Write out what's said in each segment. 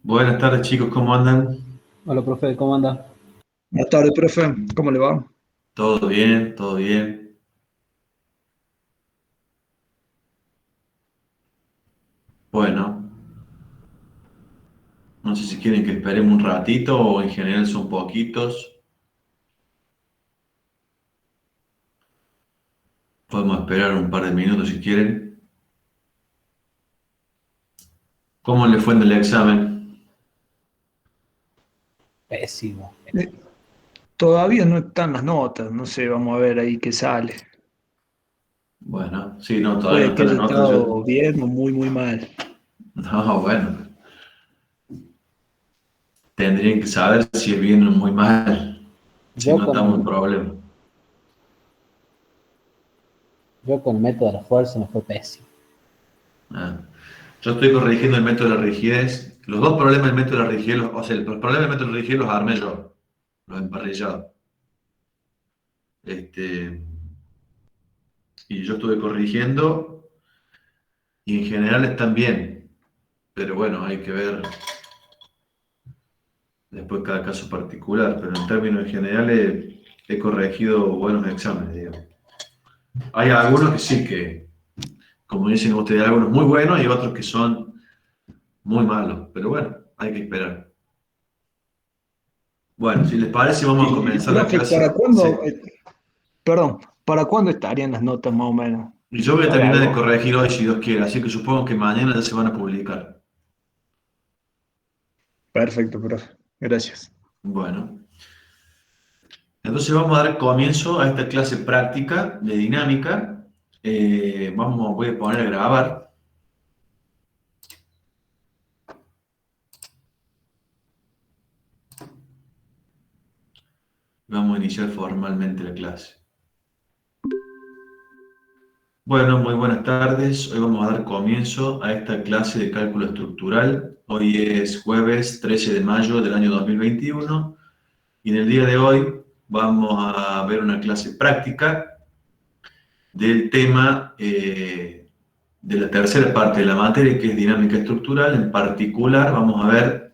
Buenas tardes, chicos, ¿cómo andan? Hola, profe, ¿cómo anda? Buenas tardes, profe. ¿Cómo le va? ¿Todo bien? ¿Todo bien? Bueno, no sé si quieren que esperemos un ratito o en general son poquitos. Podemos esperar un par de minutos si quieren. ¿Cómo le fue en el examen? Pésimo. Eh, Todavía no están las notas, no sé, vamos a ver ahí qué sale. Bueno, sí, no, todavía no Puede que están las haya notas. Yo... estado bien o muy, muy mal. No, bueno, tendrían que saber si vienen muy mal, si Yo no estamos en con, problema. yo con el método de la fuerza me fue pésimo. Ah. Yo estoy corrigiendo el método de la rigidez. Los dos problemas del método de la rigidez, o sea, el problema del método de la rigidez los armé yo, los emparrillados. Este, y yo estuve corrigiendo y en general están bien, pero bueno, hay que ver después cada caso particular, pero en términos generales he corregido buenos exámenes, digamos. Hay algunos que sí que, como dicen ustedes, hay algunos muy buenos y otros que son muy malos, pero bueno, hay que esperar. Bueno, si les parece, vamos a Y, comenzar la profe, ¿para clase. cuándo, Sí. perdón, para cuándo estarían las notas más o menos? Y yo voy a ¿Sabe terminar de algo? corregir hoy, si Dios quiere, así que supongo que mañana ya se van a publicar. Perfecto, profe. Gracias. Bueno. Entonces vamos a dar comienzo a esta clase práctica de dinámica. Voy a poner a grabar. Vamos a iniciar formalmente la clase. Bueno, muy buenas tardes. Hoy vamos a dar comienzo a esta clase de cálculo estructural. Hoy es jueves 13 de mayo del año 2021 y en el día de hoy vamos a ver una clase práctica del tema de la tercera parte de la materia, que es dinámica estructural. En particular, vamos a ver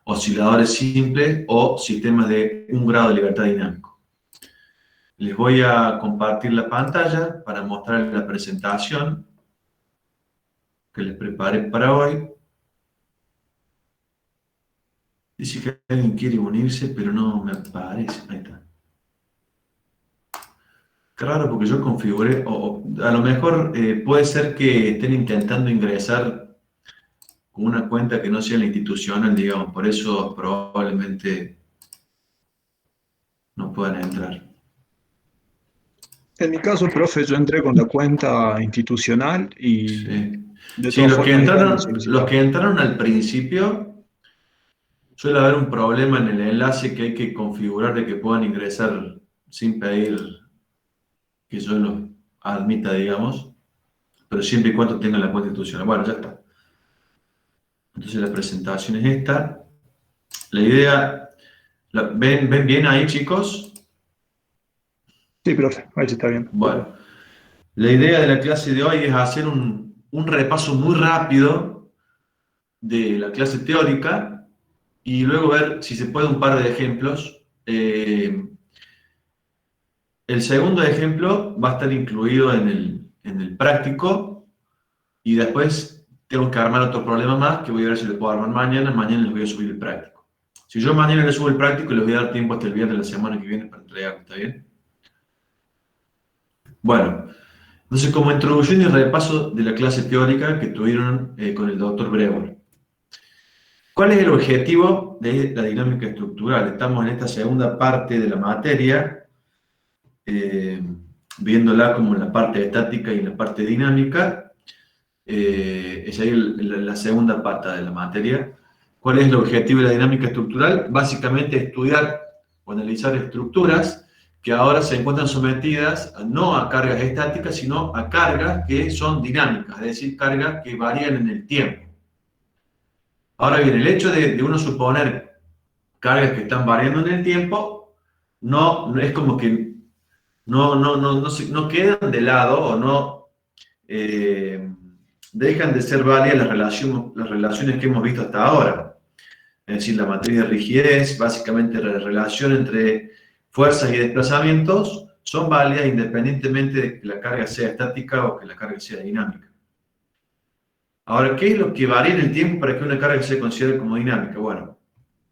osciladores simples o sistemas de un grado de libertad dinámico. Les voy a compartir la pantalla para mostrarles la presentación que les preparé para hoy. Dice que alguien quiere unirse, pero no me aparece. Ahí está. Claro, porque yo configuré, o a lo mejor puede ser que estén intentando ingresar con una cuenta que no sea la institucional, digamos, por eso probablemente no puedan entrar. En mi caso, profe, yo entré con la cuenta institucional y Sí, de sí, todas formas igual me los que solicitaron. entraron al principio, suele haber un problema en el enlace que hay que configurar de que puedan ingresar sin pedir que yo los admita, digamos, pero siempre y cuando tengan la cuenta institucional. Bueno, ya está. Entonces la presentación es esta. La idea, ¿ven bien ahí, chicos? Sí, profe, ahí se está bien. Bueno, la idea de la clase de hoy es hacer un repaso muy rápido de la clase teórica y luego ver si se puede un par de ejemplos. El segundo ejemplo va a estar incluido en el práctico y después tengo que armar otro problema más que voy a ver si lo puedo armar mañana. Mañana les voy a subir el práctico. Si yo mañana les subo el práctico, les voy a dar tiempo hasta el viernes de la semana que viene para entregarlo, ¿está bien? Bueno, entonces como introducción y repaso de la clase teórica que tuvieron con el doctor Breuer. ¿Cuál es el objetivo de la dinámica estructural? Estamos en esta segunda parte de la materia, eh, viéndola como en la parte estática y en la parte dinámica. Es ahí la segunda pata de la materia. ¿Cuál es el objetivo de la dinámica estructural? Básicamente estudiar o analizar estructuras que ahora se encuentran sometidas no a cargas estáticas, sino a cargas que son dinámicas, es decir, cargas que varían en el tiempo. Ahora bien, el hecho de uno suponer cargas que están variando en el tiempo, no es como que no quedan de lado o no dejan de ser válidas las relaciones que hemos visto hasta ahora. es decir, la matriz de rigidez, básicamente la relación entre fuerzas y desplazamientos, son válidas independientemente de que la carga sea estática o que la carga sea dinámica. Ahora, ¿qué es lo que varía en el tiempo para que una carga se considere como dinámica? Bueno,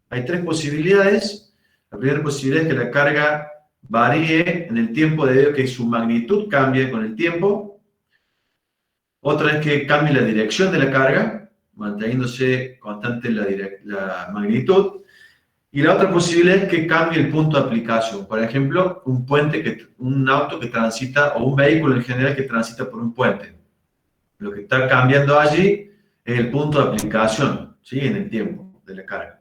hay tres posibilidades. La primera posibilidad es que la carga varíe en el tiempo debido a que su magnitud cambie con el tiempo. Otra es que cambie la dirección de la carga, manteniéndose constante la magnitud. Y la otra posibilidad es que cambie el punto de aplicación. Por ejemplo, un auto que transita, o un vehículo en general que transita por un puente. Lo que está cambiando allí es el punto de aplicación, ¿sí? En el tiempo de la carga.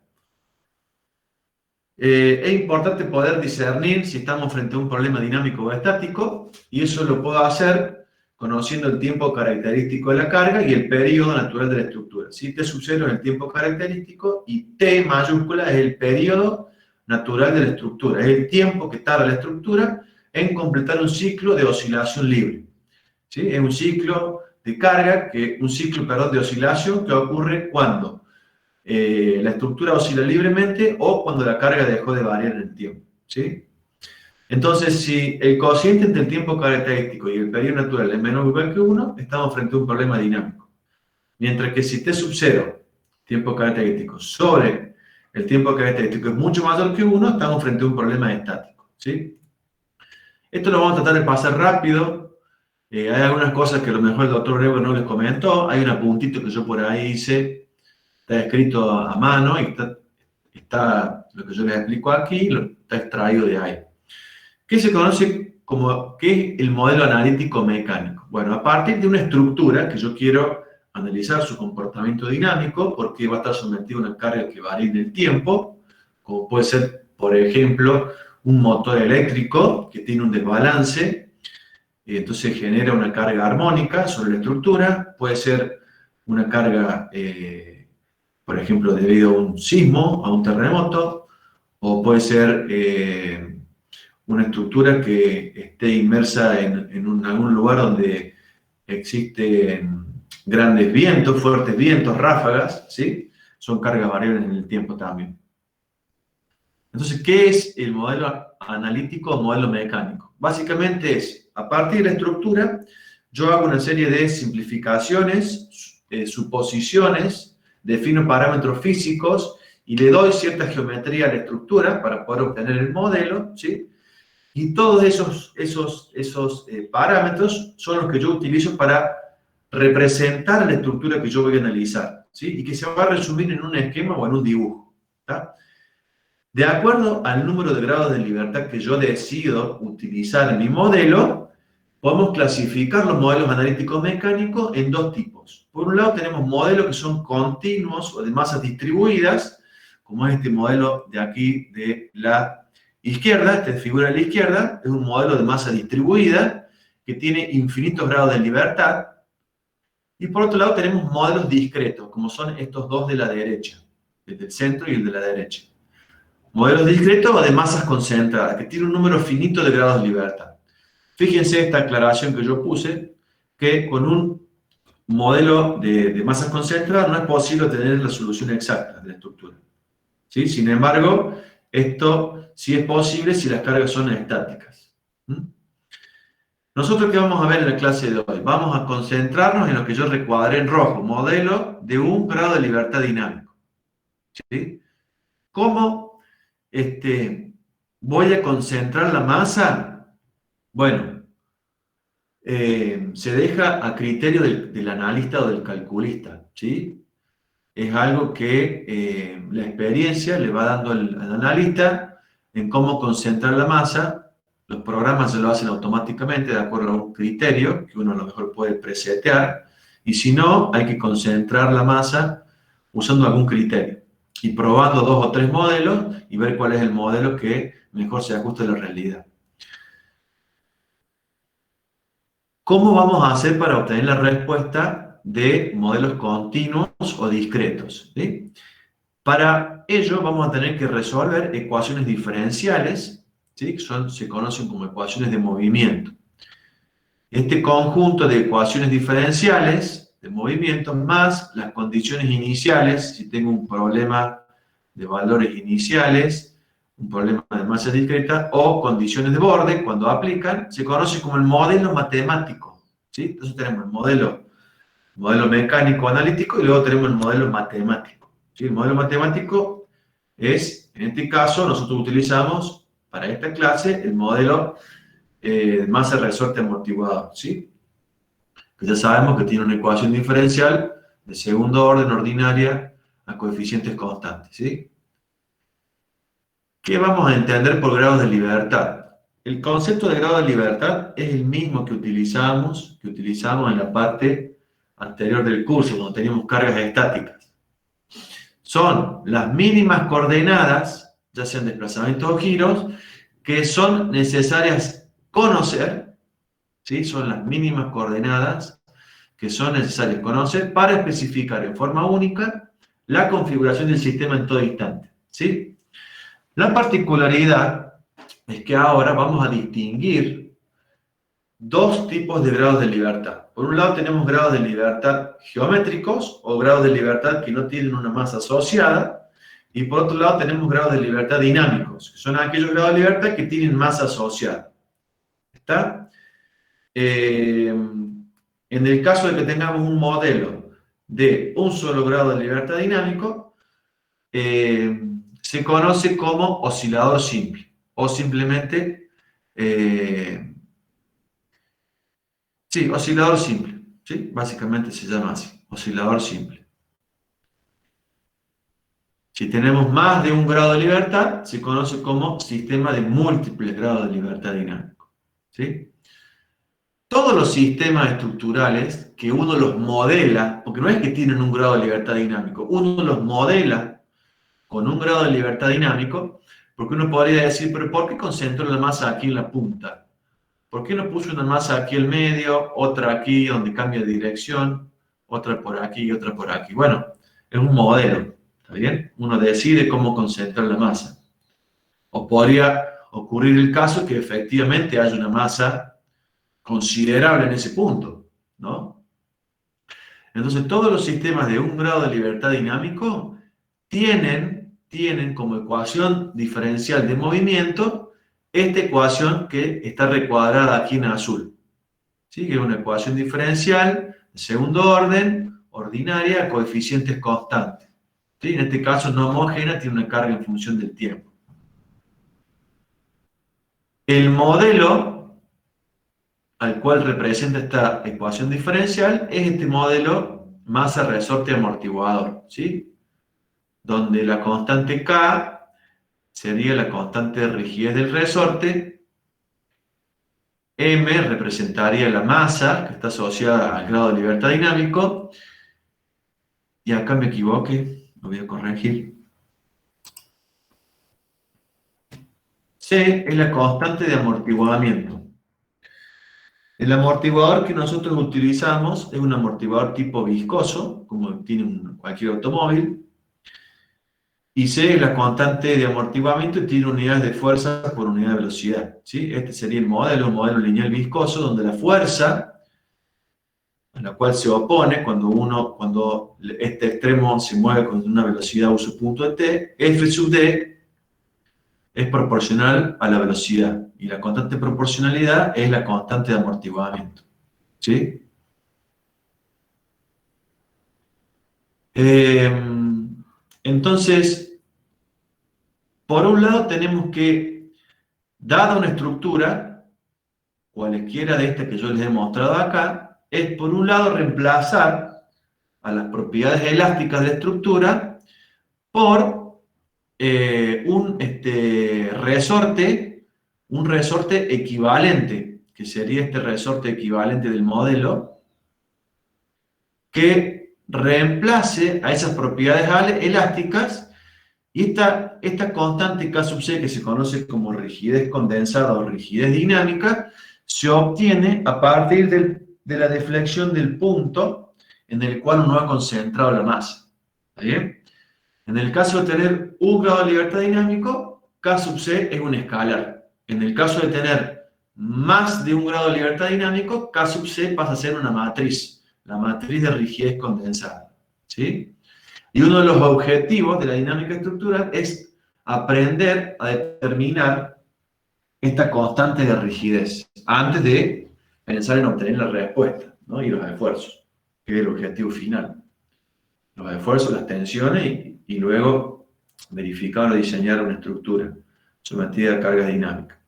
Es importante poder discernir si estamos frente a un problema dinámico o estático, y eso lo puedo hacer conociendo el tiempo característico de la carga y el periodo natural de la estructura. ¿Sí? T sub 0 es el tiempo característico y T mayúscula es el periodo natural de la estructura. Es el tiempo que tarda la estructura en completar un ciclo de oscilación libre. ¿Sí? Es un ciclo de carga, un ciclo, perdón, de oscilación que ocurre cuando la estructura oscila libremente o cuando la carga dejó de variar en el tiempo. ¿Sí? Entonces, si el cociente entre el tiempo característico y el periodo natural es menor o igual que 1, estamos frente a un problema dinámico. Mientras que si T sub 0, tiempo característico, sobre el tiempo característico es mucho mayor que 1, estamos frente a un problema estático. ¿Sí? Esto lo vamos a tratar de pasar rápido. Hay algunas cosas que a lo mejor el doctor Breuer no les comentó. Hay un apuntito que yo por ahí hice, está escrito a mano y está lo que yo les explico aquí, está extraído de ahí. ¿Qué se conoce como qué es el modelo analítico mecánico? Bueno, a partir de una estructura que yo quiero analizar su comportamiento dinámico, porque va a estar sometido a una carga que varía en el tiempo, como puede ser, por ejemplo, un motor eléctrico que tiene un desbalance, y entonces genera una carga armónica sobre la estructura, puede ser una carga, por ejemplo, debido a un sismo, a un terremoto, o puede ser una estructura que esté inmersa en algún lugar donde existen grandes vientos, fuertes vientos, ráfagas, ¿sí? Son cargas variables en el tiempo también. Entonces, ¿qué es el modelo analítico o modelo mecánico? Básicamente es, a partir de la estructura, yo hago una serie de simplificaciones, suposiciones, defino parámetros físicos y le doy cierta geometría a la estructura para poder obtener el modelo, ¿sí? Y todos esos parámetros son los que yo utilizo para representar la estructura que yo voy a analizar, ¿sí? Y que se va a resumir en un esquema o en un dibujo, ¿tá? De acuerdo al número de grados de libertad que yo decido utilizar en mi modelo, podemos clasificar los modelos analíticos mecánicos en dos tipos. Por un lado tenemos modelos que son continuos o de masas distribuidas, como es este modelo de aquí de la izquierda, esta figura a la izquierda, es un modelo de masa distribuida que tiene infinitos grados de libertad. Y por otro lado tenemos modelos discretos, como son estos dos de la derecha, el del centro y el de la derecha. Modelos discretos o de masas concentradas, que tienen un número finito de grados de libertad. Fíjense esta aclaración que yo puse, que con un modelo de masas concentradas no es posible obtener la solución exacta de la estructura. ¿Sí? Sin embargo, esto sí es posible si las cargas son estáticas. ¿Nosotros qué vamos a ver en la clase de hoy? Vamos a concentrarnos en lo que yo recuadré en rojo, modelo de un grado de libertad dinámico. ¿Sí? ¿Cómo voy a concentrar la masa? Bueno, se deja a criterio del analista o del calculista, ¿sí? Es algo que la experiencia le va dando al analista en cómo concentrar la masa. Los programas se lo hacen automáticamente de acuerdo a un criterio que uno a lo mejor puede presetear, y si no, hay que concentrar la masa usando algún criterio y probando 2 o 3 modelos y ver cuál es el modelo que mejor se ajusta a la realidad. ¿Cómo vamos a hacer para obtener la respuesta de modelos continuos o discretos? ¿Sí? Para ello vamos a tener que resolver ecuaciones diferenciales, ¿sí? Se conocen como ecuaciones de movimiento. Este conjunto de ecuaciones diferenciales de movimiento más las condiciones iniciales, si tengo un problema de valores iniciales, un problema de masa discreta o condiciones de borde, cuando aplican, se conoce como el modelo matemático, ¿sí? Entonces tenemos el modelo mecánico analítico y luego tenemos el modelo matemático, ¿sí? El modelo matemático es, en este caso, nosotros utilizamos para esta clase el modelo masa resorte amortiguador, ¿sí? Que ya sabemos que tiene una ecuación diferencial de segundo orden ordinaria a coeficientes constantes, ¿sí? ¿Qué vamos a entender por grados de libertad? El concepto de grado de libertad es el mismo que utilizamos en la parte anterior del curso, cuando teníamos cargas estáticas. Son las mínimas coordenadas, ya sean desplazamientos o giros, que son necesarias conocer, ¿sí? Son las mínimas coordenadas que son necesarias conocer para especificar en forma única la configuración del sistema en todo instante, ¿sí? La particularidad es que ahora vamos a distinguir dos tipos de grados de libertad. Por un lado tenemos grados de libertad geométricos o grados de libertad que no tienen una masa asociada, y por otro lado tenemos grados de libertad dinámicos, que son aquellos grados de libertad que tienen masa asociada. ¿Está? En el caso de que tengamos un modelo de un solo grado de libertad dinámico, se conoce como oscilador simple, o simplemente, sí, oscilador simple, ¿sí? Básicamente se llama así, oscilador simple. Si tenemos más de un grado de libertad, se conoce como sistema de múltiples grados de libertad dinámico, ¿sí? Todos los sistemas estructurales que uno los modela, porque no es que tienen un grado de libertad dinámico, uno los modela con un grado de libertad dinámico, porque uno podría decir, pero ¿por qué concentró la masa aquí en la punta? ¿Por qué no puso una masa aquí en medio, otra aquí donde cambia de dirección, otra por aquí y otra por aquí? Bueno, es un modelo, ¿está bien? Uno decide cómo concentrar la masa. O podría ocurrir el caso que efectivamente haya una masa considerable en ese punto, ¿no? Entonces, todos los sistemas de un grado de libertad dinámico tienen como ecuación diferencial de movimiento esta ecuación que está recuadrada aquí en azul, ¿sí? Que es una ecuación diferencial de segundo orden, ordinaria, coeficientes constantes, ¿sí? En este caso no homogénea, tiene una carga en función del tiempo. El modelo al cual representa esta ecuación diferencial es este modelo masa resorte amortiguador, ¿sí? Donde la constante K sería la constante de rigidez del resorte, M representaría la masa que está asociada al grado de libertad dinámico, y acá me equivoqué, lo voy a corregir. C es la constante de amortiguamiento. El amortiguador que nosotros utilizamos es un amortiguador tipo viscoso, como tiene cualquier automóvil, y C es la constante de amortiguamiento y tiene unidades de fuerza por unidad de velocidad, ¿sí? Este sería el modelo, un modelo lineal viscoso, donde la fuerza a la cual se opone cuando este extremo se mueve con una velocidad u su punto de t, F sub d es proporcional a la velocidad, y la constante de proporcionalidad es la constante de amortiguamiento, ¿sí? Entonces, por un lado tenemos que, dada una estructura, cualesquiera de estas que yo les he mostrado acá, es por un lado reemplazar a las propiedades elásticas de la estructura por un resorte equivalente, que sería este resorte equivalente del modelo, que reemplace a esas propiedades elásticas, y esta constante K sub c, que se conoce como rigidez condensada o rigidez dinámica, se obtiene a partir de la deflexión del punto en el cual uno ha concentrado la masa. ¿Está bien? En el caso de tener un grado de libertad dinámico, K sub c es un escalar. En el caso de tener más de un grado de libertad dinámico, K sub c pasa a ser una matriz, la matriz de rigidez condensada, ¿sí? Y uno de los objetivos de la dinámica estructural es aprender a determinar esta constante de rigidez antes de pensar en obtener la respuesta, ¿no? Y los esfuerzos, que es el objetivo final. Los esfuerzos, las tensiones y luego verificar o diseñar una estructura sometida a carga dinámica.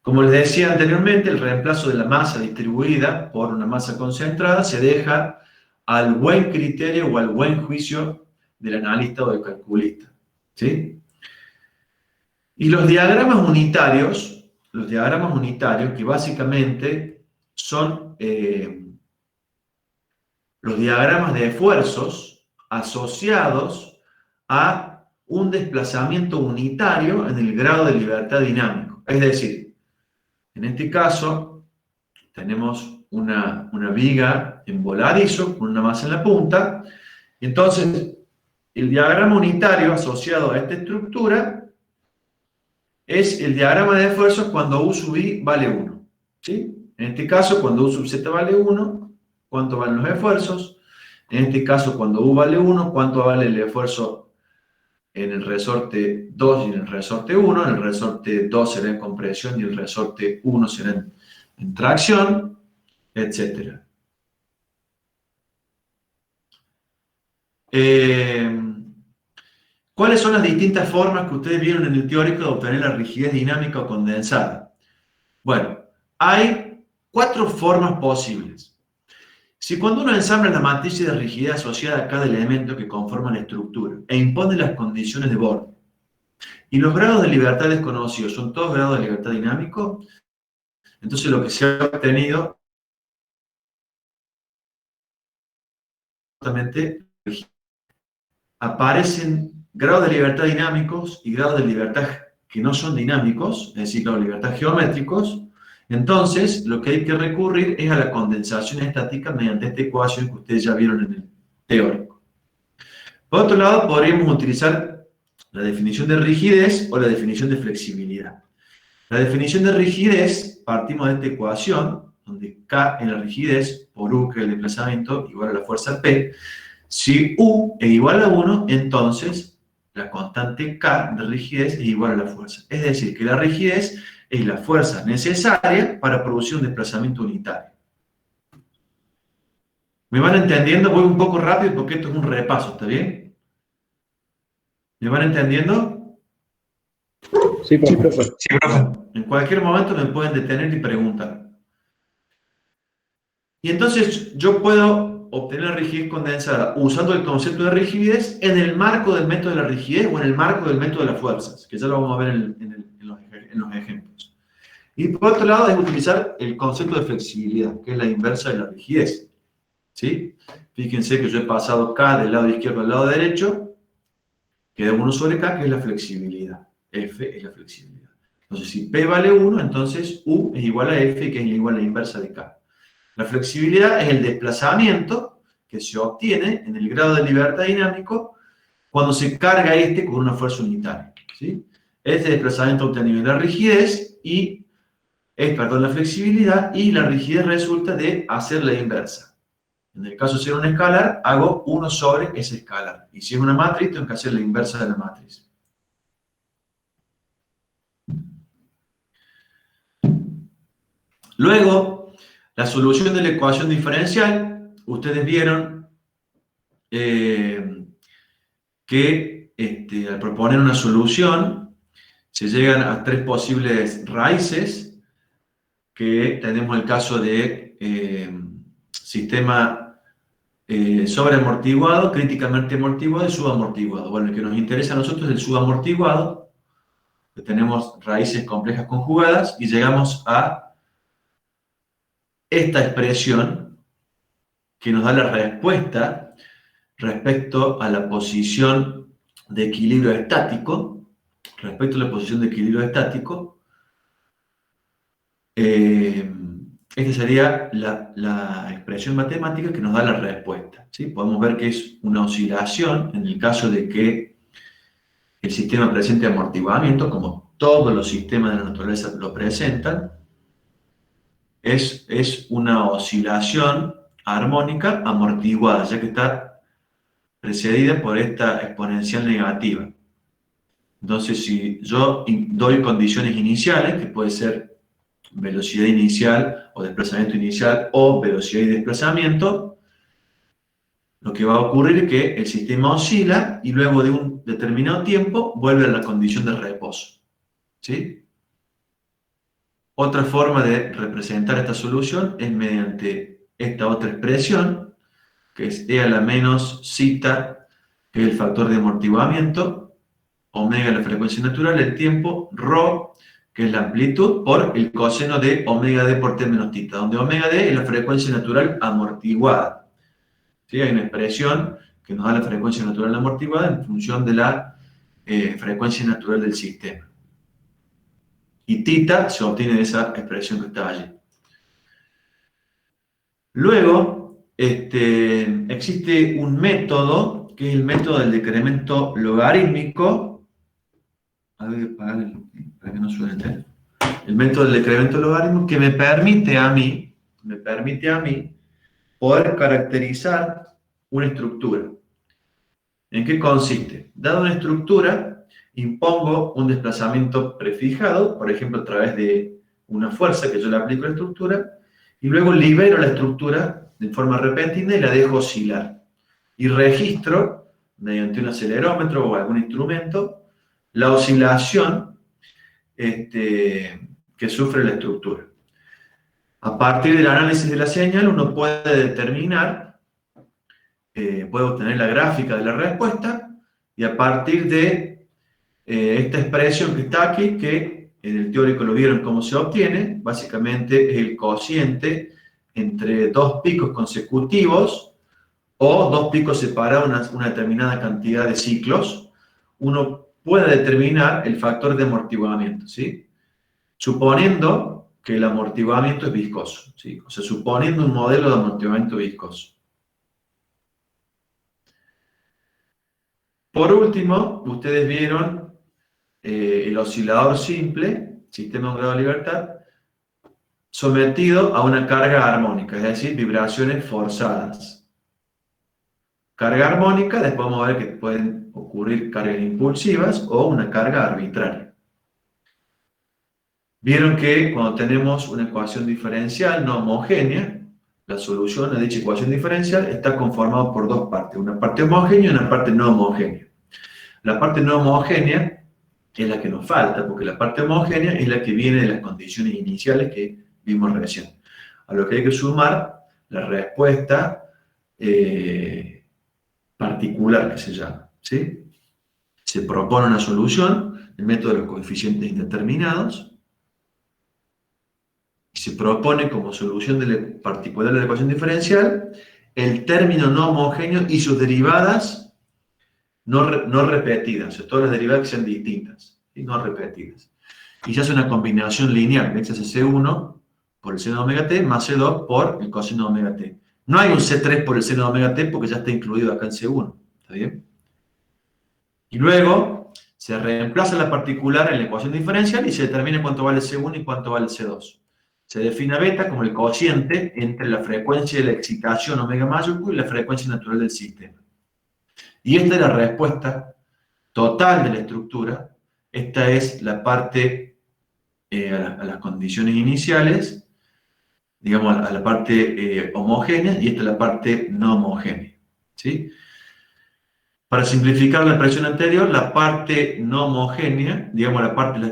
Como les decía anteriormente, el reemplazo de la masa distribuida por una masa concentrada se deja al buen criterio o al buen juicio del analista o del calculista, ¿sí? Y los diagramas unitarios que básicamente son los diagramas de esfuerzos asociados a un desplazamiento unitario en el grado de libertad dinámico. Es decir, en este caso tenemos una viga en voladizo con una masa en la punta. Entonces, el diagrama unitario asociado a esta estructura es el diagrama de esfuerzos cuando U sub I vale 1. ¿Sí? En este caso, cuando U sub Z vale 1, ¿cuánto valen los esfuerzos? En este caso, cuando U vale 1, ¿cuánto vale el esfuerzo en el resorte 2 y en el resorte 1? En el resorte 2 será en compresión y el resorte 1 será en tracción, etc. ¿Cuáles son las distintas formas que ustedes vieron en el teórico de obtener la rigidez dinámica o condensada? Bueno, hay 4 formas posibles. Si cuando uno ensambla la matriz de rigidez asociada a cada elemento que conforma la estructura e impone las condiciones de borde, y los grados de libertad desconocidos son todos grados de libertad dinámico, entonces lo que se ha obtenido justamente aparecen grados de libertad dinámicos y grados de libertad que no son dinámicos, es decir, grados de libertad geométricos. Entonces, lo que hay que recurrir es a la condensación estática mediante esta ecuación que ustedes ya vieron en el teórico. Por otro lado, podríamos utilizar la definición de rigidez o la definición de flexibilidad. La definición de rigidez, partimos de esta ecuación, donde K es la rigidez por U, que es el desplazamiento, igual a la fuerza P. Si U es igual a 1, entonces la constante K de rigidez es igual a la fuerza. Es decir, que la rigidez es la fuerza necesaria para producir un desplazamiento unitario. ¿Me van entendiendo? Voy un poco rápido porque esto es un repaso, ¿está bien? ¿Me van entendiendo? Sí, profe. Sí, profe. En cualquier momento me pueden detener y preguntar. Y entonces yo puedo obtener rigidez condensada usando el concepto de rigidez en el marco del método de la rigidez o en el marco del método de las fuerzas, que ya lo vamos a ver en los ejemplos. Y por otro lado es utilizar el concepto de flexibilidad, que es la inversa de la rigidez. ¿Sí? Fíjense que yo he pasado K del lado izquierdo al lado derecho, queda 1 sobre K, que es la flexibilidad. F es la flexibilidad. Entonces, si P vale 1, entonces U es igual a F, que es igual a la inversa de K. La flexibilidad es el desplazamiento que se obtiene en el grado de libertad dinámico cuando se carga este con una fuerza unitaria. ¿Sí? Este desplazamiento obtenido de la rigidez y la flexibilidad, y la rigidez resulta de hacer la inversa. En el caso de ser un escalar, hago 1 sobre ese escalar. Y si es una matriz, tengo que hacer la inversa de la matriz. Luego, la solución de la ecuación diferencial, ustedes vieron que al proponer una solución, se llegan a 3 posibles raíces, que tenemos el caso de sistema sobreamortiguado, críticamente amortiguado y subamortiguado. Bueno, el que nos interesa a nosotros es el subamortiguado, que tenemos raíces complejas conjugadas, y llegamos a esta expresión que nos da la respuesta respecto a la posición de equilibrio estático. Esta sería la expresión matemática que nos da la respuesta. ¿Sí? Podemos ver que es una oscilación en el caso de que el sistema presente amortiguamiento, como todos los sistemas de la naturaleza lo presentan, es una oscilación armónica amortiguada, ya que está precedida por esta exponencial negativa. Entonces, si yo doy condiciones iniciales, que puede ser velocidad inicial o desplazamiento inicial o velocidad y desplazamiento, lo que va a ocurrir es que el sistema oscila y luego de un determinado tiempo vuelve a la condición de reposo. ¿Sí? Otra forma de representar esta solución es mediante esta otra expresión, que es E a la menos zeta, que es el factor de amortiguamiento, omega la frecuencia natural, el tiempo, rho, que es la amplitud, por el coseno de omega d por t menos θ, donde omega d es la frecuencia natural amortiguada. ¿Sí? Hay una expresión que nos da la frecuencia natural amortiguada en función de la frecuencia natural del sistema. Y θ se obtiene de esa expresión que está allí. Luego, existe un método, que es el método del decremento logarítmico. A ver, para que no suene. El método del decremento logarítmico que me permite a mí poder caracterizar una estructura. ¿En qué consiste? Dada una estructura, impongo un desplazamiento prefijado, por ejemplo, a través de una fuerza que yo le aplico a la estructura, y luego libero la estructura de forma repentina y la dejo oscilar. Y registro, mediante un acelerómetro o algún instrumento, la oscilación que sufre la estructura. A partir del análisis de la señal, uno puede determinar, puede obtener la gráfica de la respuesta, y a partir de esta expresión que está aquí, que en el teórico lo vieron cómo se obtiene, básicamente es el cociente entre dos picos consecutivos o dos picos separados una determinada cantidad de ciclos, uno puede determinar el factor de amortiguamiento, ¿sí? Suponiendo que el amortiguamiento es viscoso, ¿sí? O sea, suponiendo un modelo de amortiguamiento viscoso. Por último, ustedes vieron el oscilador simple, sistema de un grado de libertad, sometido a una carga armónica, es decir, vibraciones forzadas. Carga armónica, después vamos a ver que pueden ocurrir cargas impulsivas o una carga arbitraria. Vieron que cuando tenemos una ecuación diferencial no homogénea, la solución a dicha ecuación diferencial está conformada por dos partes, una parte homogénea y una parte no homogénea. La parte no homogénea es la que nos falta, porque la parte homogénea es la que viene de las condiciones iniciales que vimos recién. A lo que hay que sumar la respuesta particular que se llama, ¿sí? Se propone una solución, el método de los coeficientes indeterminados, y se propone como solución particular de la ecuación diferencial el término no homogéneo y sus derivadas no repetidas, o sea, todas las derivadas que sean distintas, y no repetidas. Y se hace una combinación lineal, x es C1 por el seno de omega t más C2 por el coseno de omega t. No hay un C3 por el seno de omega t porque ya está incluido acá en C1, ¿está bien? Y luego se reemplaza la particular en la ecuación diferencial y se determina cuánto vale C1 y cuánto vale C2. Se define beta como el cociente entre la frecuencia de la excitación omega mayúscula y la frecuencia natural del sistema. Y esta es la respuesta total de la estructura. Esta es la parte a las condiciones iniciales, digamos a la parte homogénea, y esta es la parte no homogénea, ¿sí? Para simplificar la expresión anterior, la parte no homogénea, digamos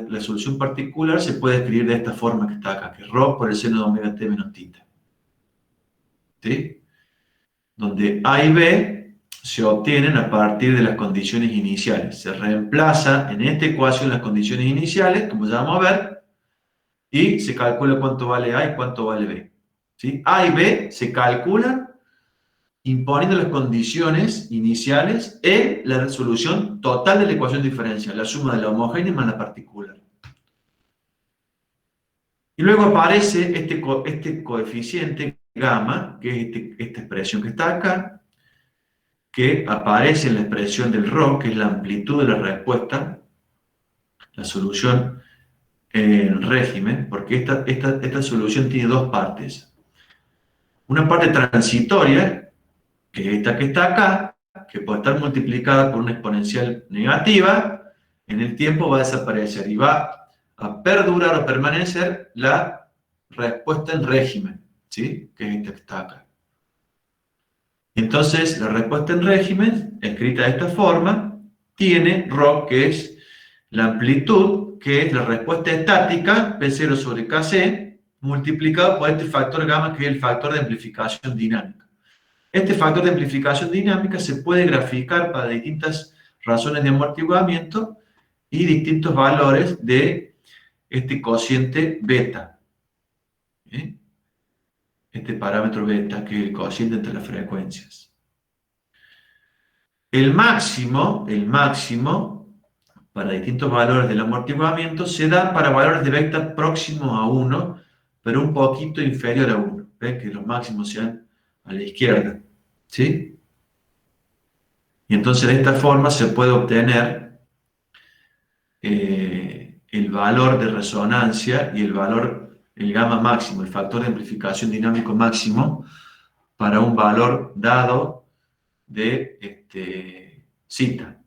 la solución particular, se puede escribir de esta forma que está acá, que es ρ por el seno de omega t menos θ. ¿Sí? Donde A y B se obtienen a partir de las condiciones iniciales. Se reemplaza en esta ecuación las condiciones iniciales, como ya vamos a ver, y se calcula cuánto vale A y cuánto vale B. ¿Sí? A y B se calculan imponiendo las condiciones iniciales en la resolución total de la ecuación diferencial, la suma de la homogénea más la particular. Y luego aparece este coeficiente gamma, que es esta expresión que está acá, que aparece en la expresión del ρ, que es la amplitud de la respuesta, la solución en régimen, porque esta solución tiene dos partes. Una parte transitoria, que es esta que está acá, que por estar multiplicada por una exponencial negativa, en el tiempo va a desaparecer y va a perdurar o permanecer la respuesta en régimen, ¿sí? Que es esta que está acá. Entonces, la respuesta en régimen, escrita de esta forma, tiene ρ, que es la amplitud, que es la respuesta estática, P0 sobre Kc, multiplicado por este factor gamma, que es el factor de amplificación dinámica. Este factor de amplificación dinámica se puede graficar para distintas razones de amortiguamiento y distintos valores de este cociente beta. ¿Sí? Este parámetro beta, que es el cociente entre las frecuencias. El máximo, para distintos valores del amortiguamiento, se da para valores de beta próximos a 1, pero un poquito inferior a 1. ¿Ven? Que los máximos sean a la izquierda. ¿Sí? Y entonces de esta forma se puede obtener el valor de resonancia y el gamma máximo, el factor de amplificación dinámico máximo, para un valor dado de cita.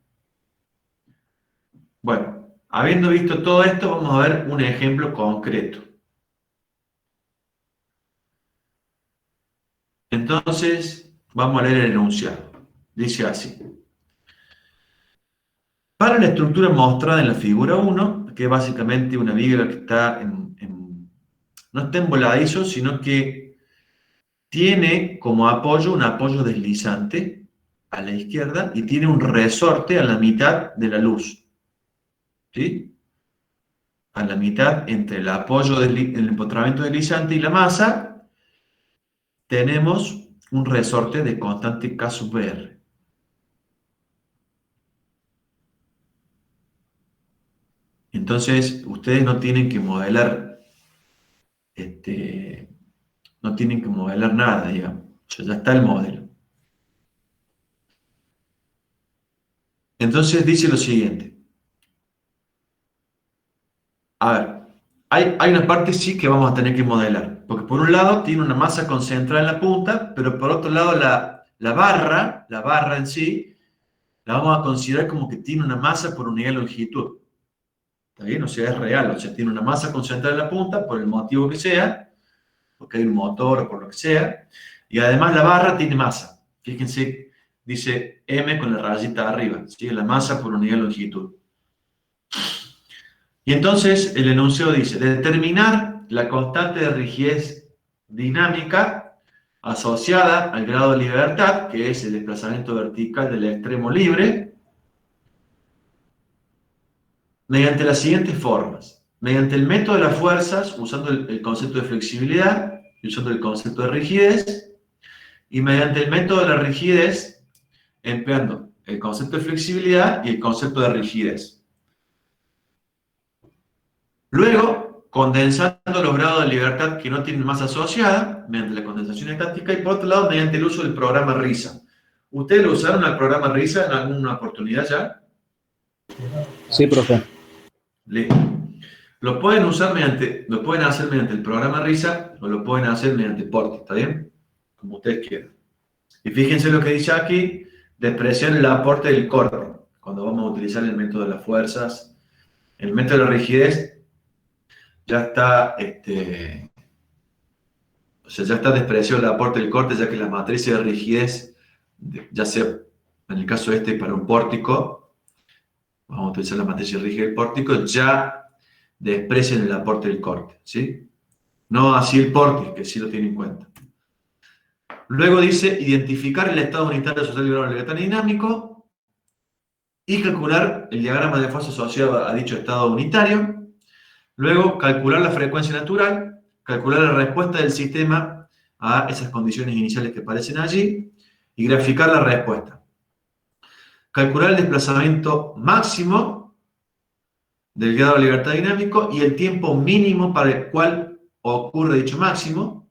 Bueno, habiendo visto todo esto, vamos a ver un ejemplo concreto. Entonces, vamos a leer el enunciado. Dice así. Para la estructura mostrada en la figura 1, que es básicamente una viga que está no está en voladizo, sino que tiene como apoyo un apoyo deslizante a la izquierda y tiene un resorte a la mitad de la luz. ¿Sí? A la mitad entre el apoyo el empotramiento deslizante y la masa, tenemos un resorte de constante K sub R. Entonces, ustedes no tienen que modelar, no tienen que modelar nada, digamos. O sea, ya está el modelo. Entonces dice lo siguiente. A ver, hay una parte sí que vamos a tener que modelar. Porque por un lado tiene una masa concentrada en la punta, pero por otro lado la barra en sí, la vamos a considerar como que tiene una masa por unidad de longitud. ¿Está bien? O sea, es real. O sea, tiene una masa concentrada en la punta, por el motivo que sea, porque hay un motor o por lo que sea. Y además la barra tiene masa. Fíjense, dice M con la rayita arriba. ¿Sí? La masa por unidad de longitud. Y entonces el enunciado dice, determinar la constante de rigidez dinámica asociada al grado de libertad, que es el desplazamiento vertical del extremo libre, mediante las siguientes formas. Mediante el método de las fuerzas, usando el concepto de flexibilidad y usando el concepto de rigidez, y mediante el método de la rigidez, empleando el concepto de flexibilidad y el concepto de rigidez. Luego, condensando los grados de libertad que no tienen masa asociada, mediante la condensación estática, y por otro lado, mediante el uso del programa RISA. ¿Ustedes lo usaron al programa RISA en alguna oportunidad ya? Sí, profe. Lo pueden hacer mediante el programa RISA o lo pueden hacer mediante Porti, ¿está bien? Como ustedes quieran. Y fíjense lo que dice aquí, despreciar el aporte del corte, cuando vamos a utilizar el método de las fuerzas. El método de la rigidez ya está, ya está despreciado el aporte del corte, ya que la matriz de rigidez, ya sea en el caso para un pórtico, vamos a utilizar la matriz de rigidez del pórtico, ya desprecian el aporte del corte, ¿sí? No así el pórtico, que sí lo tiene en cuenta. Luego dice, identificar el estado unitario social y grado de libertad dinámico y calcular el diagrama de fuerza asociado a dicho estado unitario. Luego, calcular la frecuencia natural, calcular la respuesta del sistema a esas condiciones iniciales que aparecen allí y graficar la respuesta. Calcular el desplazamiento máximo del grado de libertad dinámico y el tiempo mínimo para el cual ocurre dicho máximo.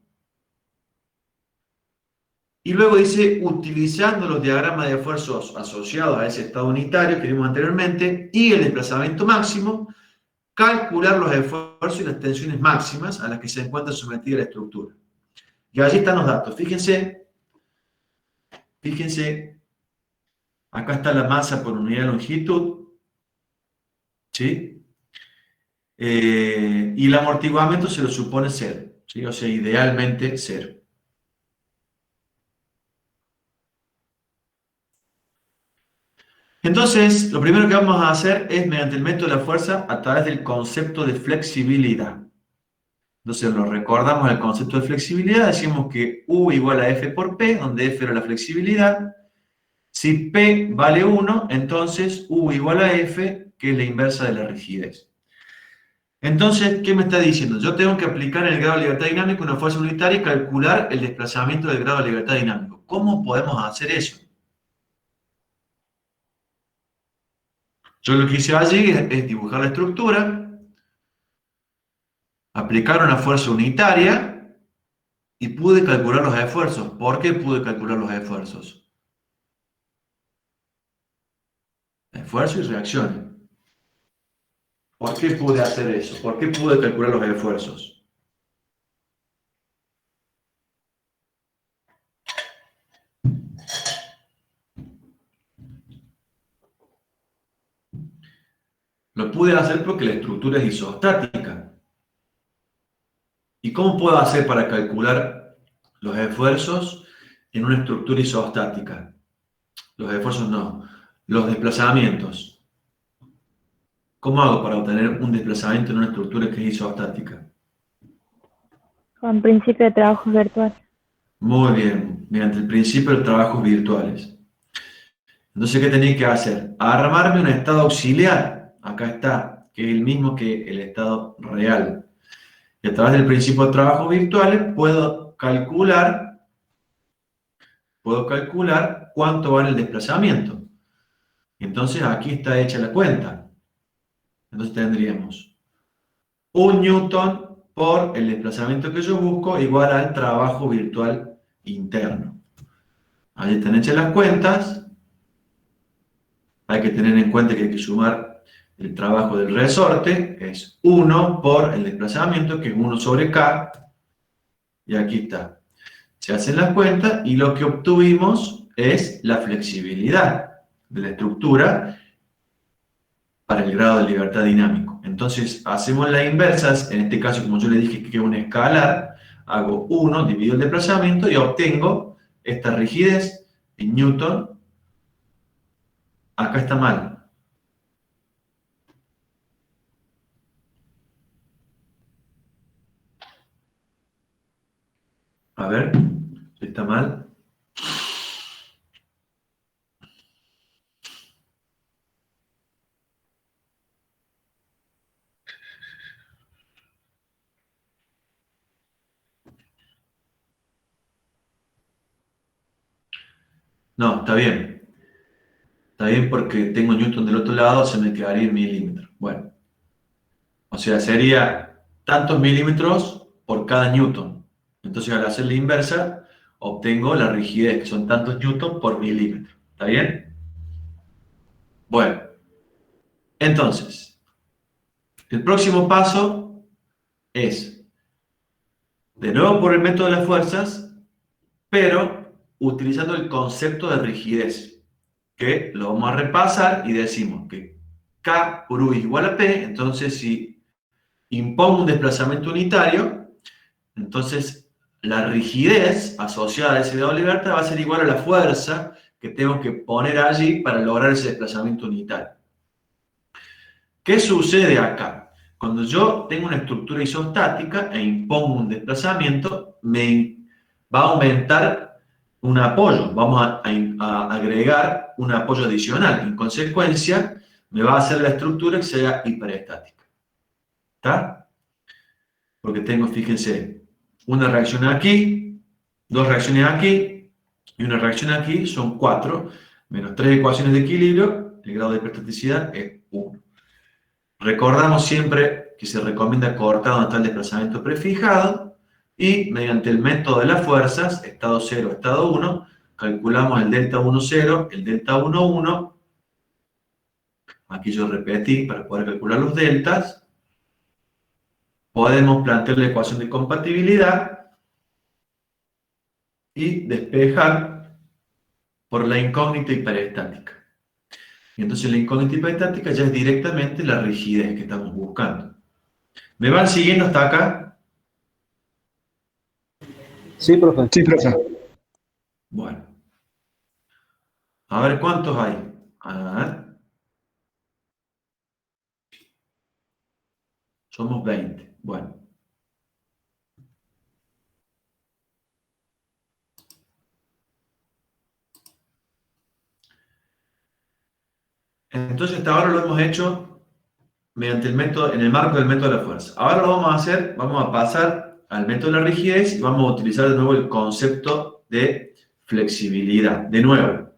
Y luego dice, utilizando los diagramas de esfuerzos asociados a ese estado unitario que vimos anteriormente y el desplazamiento máximo, calcular los esfuerzos y las tensiones máximas a las que se encuentra sometida la estructura. Y allí están los datos. Fíjense Acá está la masa por unidad de longitud, ¿sí? Y el amortiguamiento se lo supone cero, ¿sí? O sea, idealmente cero. Entonces, lo primero que vamos a hacer es, mediante el método de la fuerza, a través del concepto de flexibilidad. Entonces, lo recordamos el concepto de flexibilidad, decimos que U igual a F por P, donde F era la flexibilidad. Si P vale 1, entonces U igual a F, que es la inversa de la rigidez. Entonces, ¿qué me está diciendo? Yo tengo que aplicar en el grado de libertad dinámica una fuerza unitaria y calcular el desplazamiento del grado de libertad dinámico. ¿Cómo podemos hacer eso? Yo lo que hice allí es dibujar la estructura, aplicar una fuerza unitaria y pude calcular los esfuerzos. ¿Por qué pude calcular los esfuerzos? Esfuerzo y reacciones. ¿Por qué pude hacer eso? ¿Por qué pude calcular los esfuerzos? Lo pude hacer porque la estructura es isostática. ¿Y cómo puedo hacer para calcular los esfuerzos en una estructura isostática? Los esfuerzos no, los desplazamientos. ¿Cómo hago para obtener un desplazamiento en una estructura que es isostática? Con principio de trabajos virtuales. Muy bien, mediante el principio de trabajos virtuales. Entonces, ¿qué tenía que hacer? Armarme un estado auxiliar. Acá está, que es el mismo que el estado real. Y a través del principio de trabajos virtuales puedo calcular cuánto vale el desplazamiento. Entonces, aquí está hecha la cuenta. Entonces tendríamos 1 newton por el desplazamiento que yo busco igual al trabajo virtual interno. Ahí están hechas las cuentas. Hay que tener en cuenta que hay que sumar el trabajo del resorte, es 1 por el desplazamiento, que es 1 sobre K, y aquí está. Se hacen las cuentas y lo que obtuvimos es la flexibilidad de la estructura para el grado de libertad dinámico. Entonces, hacemos las inversas, en este caso, como yo le dije que es un escalar, hago 1, divido el desplazamiento y obtengo esta rigidez en Newton. Acá está mal. A ver, ¿está mal? No, está bien. Está bien porque tengo Newton del otro lado, se me quedaría en milímetros. Bueno, o sea, sería tantos milímetros por cada Newton. Entonces, al hacer la inversa, obtengo la rigidez, que son tantos Newton por milímetro. ¿Está bien? Bueno, entonces, el próximo paso es, de nuevo por el método de las fuerzas, pero utilizando el concepto de rigidez, que lo vamos a repasar y decimos que K por U es igual a P, entonces si impongo un desplazamiento unitario, entonces la rigidez asociada a ese grado de libertad va a ser igual a la fuerza que tengo que poner allí para lograr ese desplazamiento unitario. ¿Qué sucede acá? Cuando yo tengo una estructura isostática e impongo un desplazamiento, me va a aumentar un apoyo, vamos a agregar un apoyo adicional. En consecuencia, me va a hacer la estructura que sea hiperestática. ¿Está? Porque tengo, fíjense, una reacción aquí, dos reacciones aquí y una reacción aquí, son 4, menos 3 ecuaciones de equilibrio, el grado de hiperestaticidad es 1. Recordamos siempre que se recomienda cortar donde está el desplazamiento prefijado y mediante el método de las fuerzas, estado 0, estado 1, calculamos el delta 1, 0, el delta 1, 1. Aquí yo repetí para poder calcular los deltas. Podemos plantear la ecuación de compatibilidad y despejar por la incógnita hiperestática. Y entonces la incógnita hiperestática ya es directamente la rigidez que estamos buscando. ¿Me van siguiendo hasta acá? Sí, profe. Sí, profe. Bueno. A ver cuántos hay. A ver. Somos 20. Bueno. Entonces hasta ahora lo hemos hecho mediante el método, en el marco del método de la fuerza. Ahora lo vamos a hacer, vamos a pasar al método de la rigidez y vamos a utilizar de nuevo el concepto de flexibilidad. De nuevo,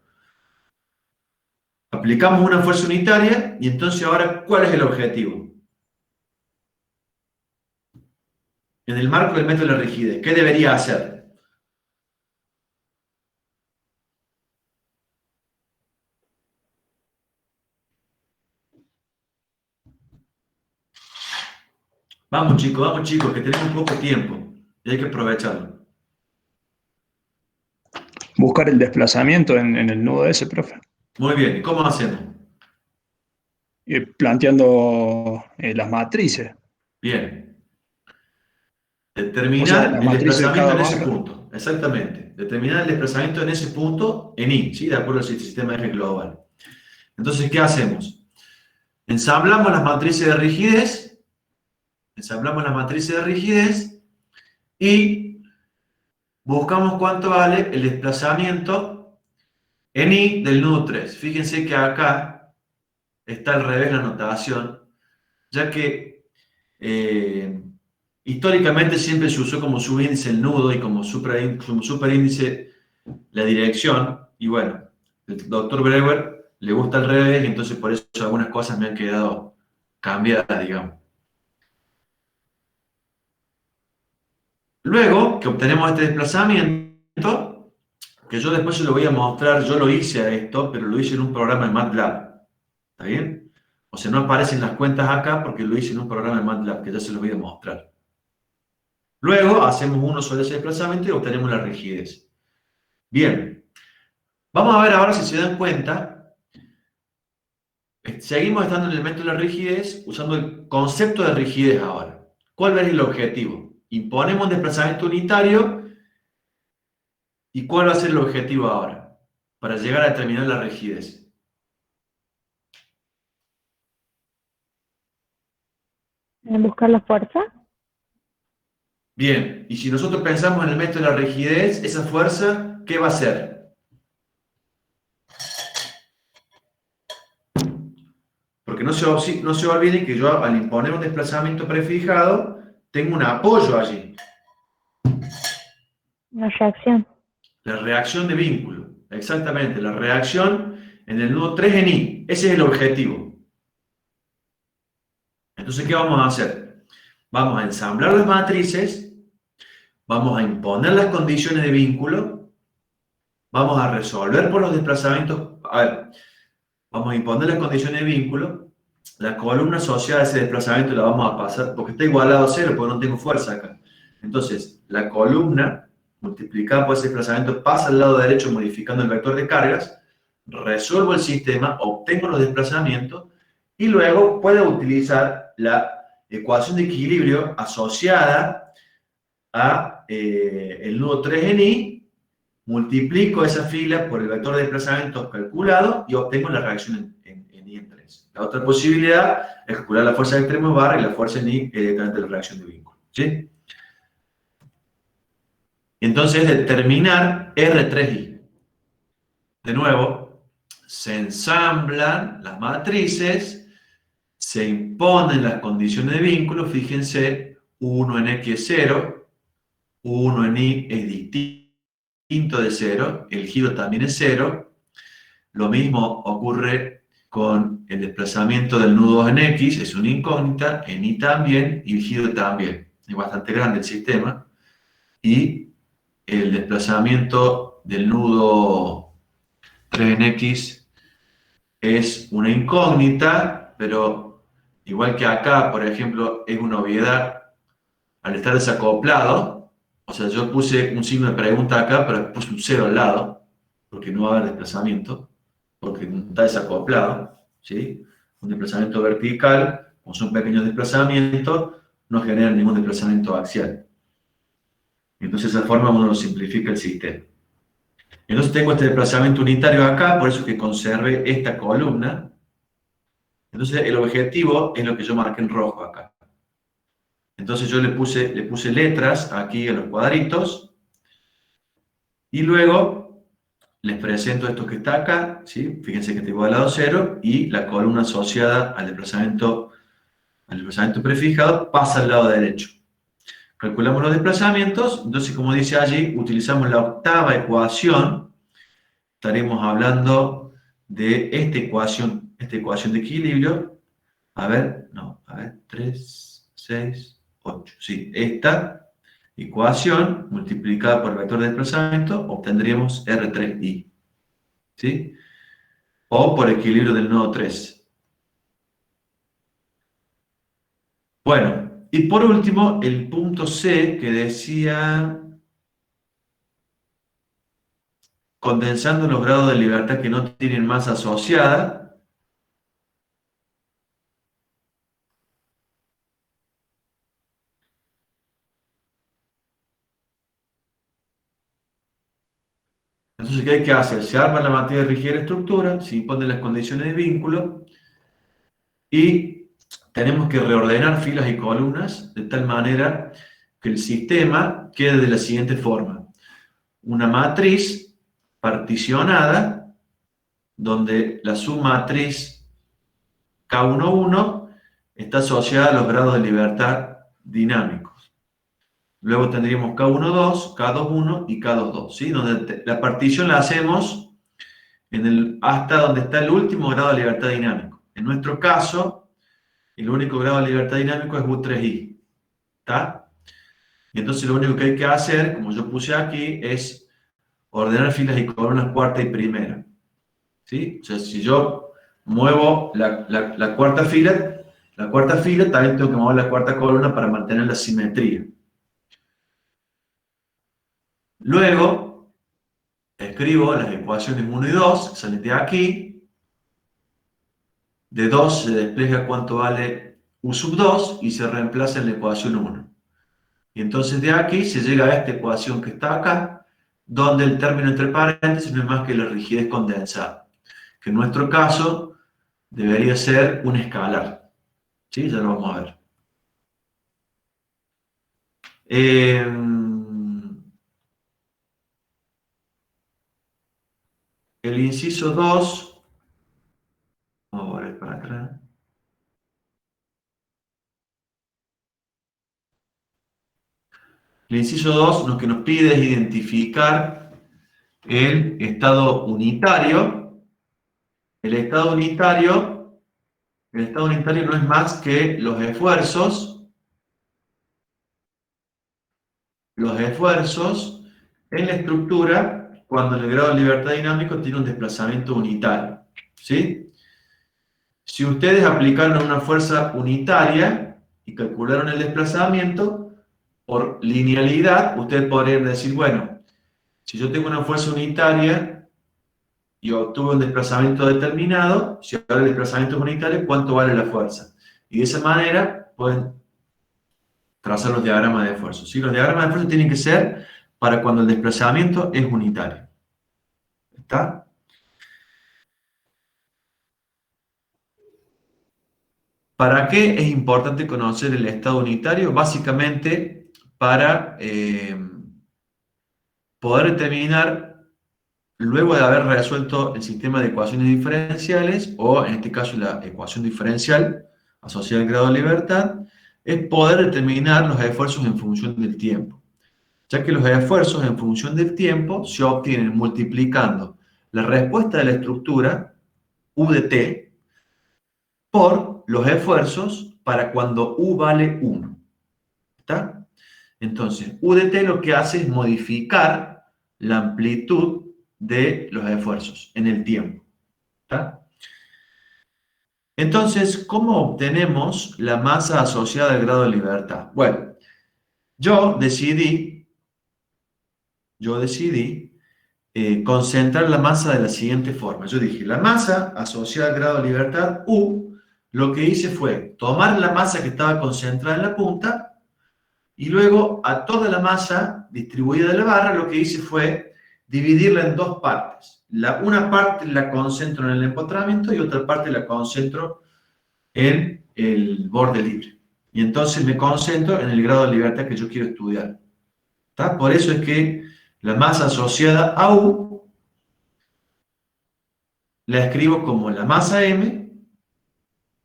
aplicamos una fuerza unitaria y entonces ahora, ¿cuál es el objetivo? En el marco del método de la rigidez, ¿qué debería hacer? Vamos chicos, que tenemos poco tiempo y hay que aprovecharlo. Buscar el desplazamiento en el nudo ese, profe. Muy bien, ¿y cómo hacemos? Planteando las matrices. Bien, O sea, determinar la el matriz de desplazamiento cada en ese barra. punto, exactamente. Determinar el desplazamiento en ese punto en I, ¿sí? De acuerdo al sistema eje global. Entonces, ¿qué hacemos? Ensamblamos las matrices de rigidez y buscamos cuánto vale el desplazamiento en I del nudo 3. Fíjense que acá está al revés la notación, ya que históricamente siempre se usó como subíndice el nudo y como superíndice la dirección, y bueno, el doctor Brewer le gusta al revés, y entonces por eso algunas cosas me han quedado cambiadas, digamos. Luego que obtenemos este desplazamiento, que yo después se lo voy a mostrar, yo lo hice a esto, pero lo hice en un programa de MATLAB, ¿está bien? O sea, no aparecen las cuentas acá porque lo hice en un programa de MATLAB, que ya se los voy a mostrar. Luego hacemos uno sobre ese desplazamiento y obtenemos la rigidez. Bien, vamos a ver ahora si se dan cuenta, seguimos estando en el método de la rigidez usando el concepto de rigidez ahora. ¿Cuál es el objetivo? Imponemos un desplazamiento unitario y ¿cuál va a ser el objetivo ahora? Para llegar a determinar la rigidez. Buscar la fuerza. Bien, y si nosotros pensamos en el método de la rigidez, esa fuerza, ¿qué va a ser? Porque no se olviden que yo al imponer un desplazamiento prefijado, tengo un apoyo allí. Una reacción. La reacción de vínculo, exactamente, la reacción en el nudo 3 en I. Ese es el objetivo. Entonces, ¿qué vamos a hacer? Vamos a ensamblar las matrices, vamos a imponer las condiciones de vínculo, vamos a resolver por los desplazamientos. A ver, vamos a imponer las condiciones de vínculo, la columna asociada a ese desplazamiento la vamos a pasar, porque está igualado a 0, porque no tengo fuerza acá. Entonces, la columna multiplicada por ese desplazamiento pasa al lado derecho modificando el vector de cargas, resuelvo el sistema, obtengo los desplazamientos y luego puedo utilizar la ecuación de equilibrio asociada a el nudo 3 en I, multiplico esa fila por el vector de desplazamientos calculado y obtengo la reacción en I en 3. La otra posibilidad es calcular la fuerza de extremo barra y la fuerza en I directamente la reacción de vínculo. ¿Sí? Entonces, determinar R3I. De nuevo, se ensamblan las matrices, se imponen las condiciones de vínculo, fíjense, 1 en X es 0, 1 en Y es distinto de 0, el giro también es 0, lo mismo ocurre con el desplazamiento del nudo 2 en X, es una incógnita, en Y también, y el giro también. Es bastante grande el sistema, y el desplazamiento del nudo 3 en X es una incógnita, pero igual que acá, por ejemplo, es una obviedad al estar desacoplado. O sea, yo puse un signo de pregunta acá, pero puse un 0 al lado, porque no va a haber desplazamiento. porque está desacoplado, ¿sí? Un desplazamiento vertical, como son pequeños desplazamientos, no generan ningún desplazamiento axial. Entonces, de esa forma uno lo simplifica el sistema. Entonces tengo este desplazamiento unitario acá, por eso que conserve esta columna. Entonces el objetivo es lo que yo marqué en rojo acá. Entonces yo le puse letras aquí a los cuadritos y luego les presento esto que está acá, ¿sí? Fíjense que tengo al lado 0 y la columna asociada al desplazamiento prefijado pasa al lado derecho. Calculamos los desplazamientos, entonces como dice allí, utilizamos la octava ecuación, estaremos hablando de esta ecuación de equilibrio, a ver, 3, 6, 8, sí, esta ecuación multiplicada por el vector de desplazamiento, obtendríamos R3i, ¿sí? O por equilibrio del nodo 3. Bueno, y por último, el punto C que decía, condensando los grados de libertad que no tienen masa asociada, entonces, ¿qué hay que hacer? Se arma la materia de rigidez estructura, se imponen las condiciones de vínculo y tenemos que reordenar filas y columnas de tal manera que el sistema quede de la siguiente forma. Una matriz particionada donde la submatriz K11 está asociada a los grados de libertad dinámicos. Luego tendríamos K12, K21 y K22, ¿sí? Donde la partición la hacemos hasta donde está el último grado de libertad dinámico. En nuestro caso, el único grado de libertad dinámico es U3i. ¿Está? Y entonces lo único que hay que hacer, como yo puse aquí, es ordenar filas y columnas cuarta y primera. ¿Sí? O sea, si yo muevo la cuarta fila, también tengo que mover la cuarta columna para mantener la simetría. Luego, escribo las ecuaciones 1 y 2, salen de aquí. De 2 se despliega cuánto vale U sub 2 y se reemplaza en la ecuación 1. Y entonces de aquí se llega a esta ecuación que está acá, donde el término entre paréntesis no es más que la rigidez condensada, que en nuestro caso debería ser un escalar. ¿Sí? Ya lo vamos a ver. El inciso 2, vamos a ver para atrás. El inciso 2 lo que nos pide es identificar el estado unitario. El estado unitario no es más que los esfuerzos en la estructura cuando el grado de libertad dinámico tiene un desplazamiento unitario. ¿Sí? Si ustedes aplicaron una fuerza unitaria y calcularon el desplazamiento, por linealidad, ustedes podrían decir, bueno, si yo tengo una fuerza unitaria y obtuve un desplazamiento determinado, si ahora el desplazamiento es unitario, ¿cuánto vale la fuerza? Y de esa manera pueden trazar los diagramas de esfuerzo. ¿Sí? Los diagramas de esfuerzo tienen que ser para cuando el desplazamiento es unitario. ¿Está? ¿Para qué es importante conocer el estado unitario? Básicamente para poder determinar, luego de haber resuelto el sistema de ecuaciones diferenciales, o en este caso la ecuación diferencial asociada al grado de libertad, es poder determinar los esfuerzos en función del tiempo. Ya que los esfuerzos en función del tiempo se obtienen multiplicando la respuesta de la estructura, U de t, por los esfuerzos para cuando U vale 1. ¿Está? Entonces, U de t lo que hace es modificar la amplitud de los esfuerzos en el tiempo. ¿Está? Entonces, ¿cómo obtenemos la masa asociada al grado de libertad? Bueno, yo decidí concentrar la masa de la siguiente forma. Yo dije, la masa asociada al grado de libertad U, lo que hice fue tomar la masa que estaba concentrada en la punta y luego a toda la masa distribuida de la barra, lo que hice fue dividirla en dos partes. Una parte la concentro en el empotramiento y otra parte la concentro en el borde libre. Y entonces me concentro en el grado de libertad que yo quiero estudiar. ¿Está? Por eso es que la masa asociada a U la escribo como la masa M